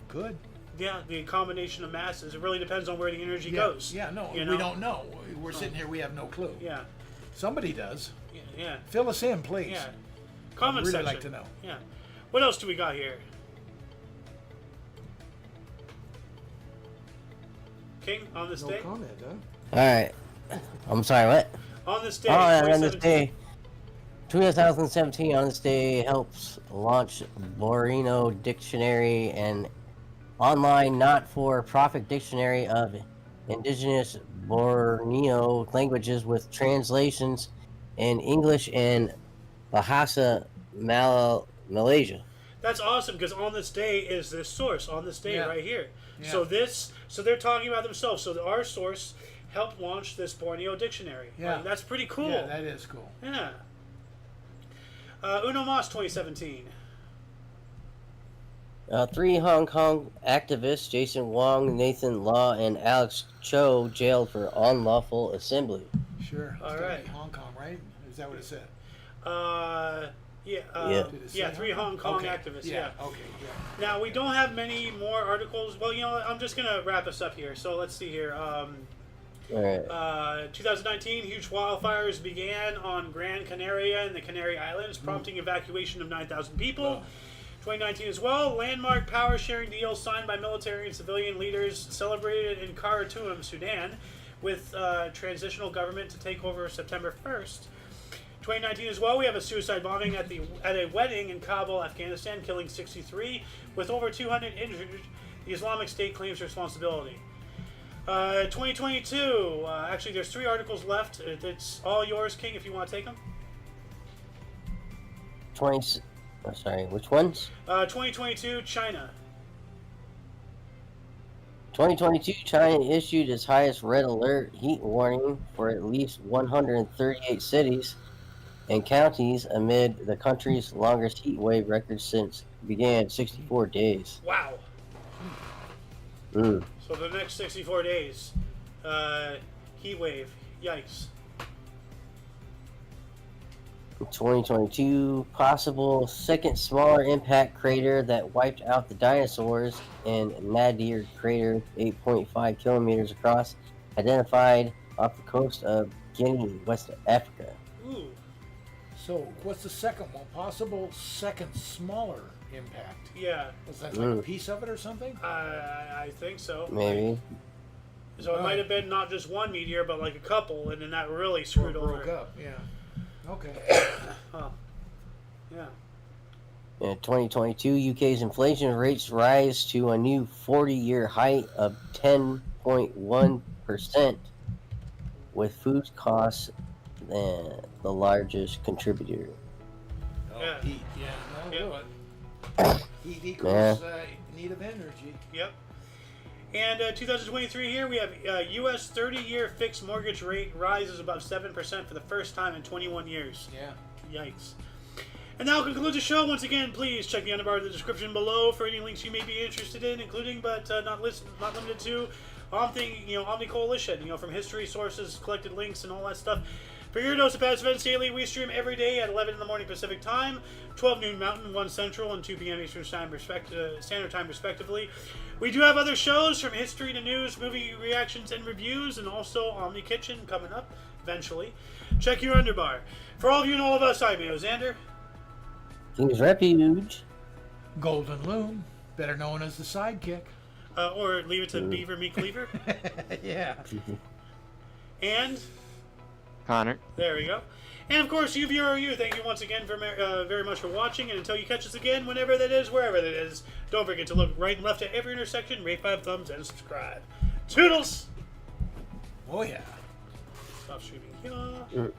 good. Yeah, the combination of masses. It really depends on where the energy goes. Yeah, no, we don't know. We're sitting here, we have no clue. Yeah. Somebody does. Yeah. Fill us in, please. Yeah. Comment I'd section. really like to know. Yeah. What else do we got here? King, on this day? No comment, huh? Alright. I'm sorry, what? On this day, on this day. 2017, on this day, helps launch Borino Dictionary, and online not-for-profit dictionary of indigenous Borneo languages with translations in English and Bahasa Malaysia. That's awesome, because on this day is this source, on this day right here. Yeah. So they're talking about themselves. So our source helped launch this Borneo dictionary. Yeah. Like, that's pretty cool. Yeah, that is cool. Yeah. Uno Mas 2017. Three Hong Kong activists, Jason Wong, Nathan Law, and Alex Cho, jailed for unlawful assembly. Sure. All It's gotta right. be Hong Kong, right? Is that what it said? Yeah. Did it say Yeah, 3 Hong Kong Okay. activists. Yeah. Okay. Yeah. Now we don't have many more articles. Well, you know, what, I'm just gonna wrap us up here. So let's see here. All right. 2019, huge wildfires began on Gran Canaria and the Canary Islands, prompting evacuation of 9,000 people. Wow. 2019 as well, landmark power sharing deals signed by military and civilian leaders celebrated in Khartoum, Sudan, with transitional government to take over September 1st. 2019 as well, we have a suicide bombing at a wedding in Kabul, Afghanistan, killing 63, with over 200 injured. The Islamic State claims responsibility. 2022, actually there's 3 articles left. It's all yours, King, if you want to take them. Sorry, which ones? 2022, China. 2022, China issued its highest red alert heat warning for at least 138 cities and counties amid the country's longest heat wave record since began 64 days. Wow. Mm. So the next 64 days, heat wave. Yikes. 2022, possible second smaller impact crater that wiped out the dinosaurs in Nadir crater 8.5 kilometers across, identified off the coast of Guinea, West Africa. Ooh. So, what's the second one? Possible second smaller impact. Yeah. Was that like a piece of it or something? I think so. Maybe. So it might have been not just one meteor, but like a couple, and then that really screwed over. Broke up. Yeah. Okay. Huh. Yeah. In 2022, UK's inflation rates rise to a new 40-year height of 10.1%, with food costs the largest contributor. Yeah. Heat. Yeah. That'll Yeah. do it. Heat equals need of energy. Yep. And 2023 here, we have U.S. 30-year fixed mortgage rate rises above 7% for the first time in 21 years. Yeah. Yikes. And that'll conclude the show. Once again, please check the underbar of the description below for any links you may be interested in, including but not limited to Omni Coalition, from history sources, collected links, and all that stuff. For your dose of past events daily, we stream every day at 11 in the morning Pacific Time, 12 noon Mountain, 1 Central, and 2 p.m. Eastern Standard Time, respectively. We do have other shows from history to news, movie reactions and reviews, and also Omni Kitchen coming up eventually. Check your underbar. For all of you and all of us, I'm Xander. King's Refuge. Golden Loom, better known as the sidekick. Or leave it to Beaver Me Cleaver. Yeah. And Connor. there we go. And of course, you viewer, thank you once again for very much for watching. And until you catch us again, whenever that is, wherever that is, don't forget to look right and left at every intersection, rate 5 thumbs, and subscribe. Toodles! Oh yeah. Stop streaming here.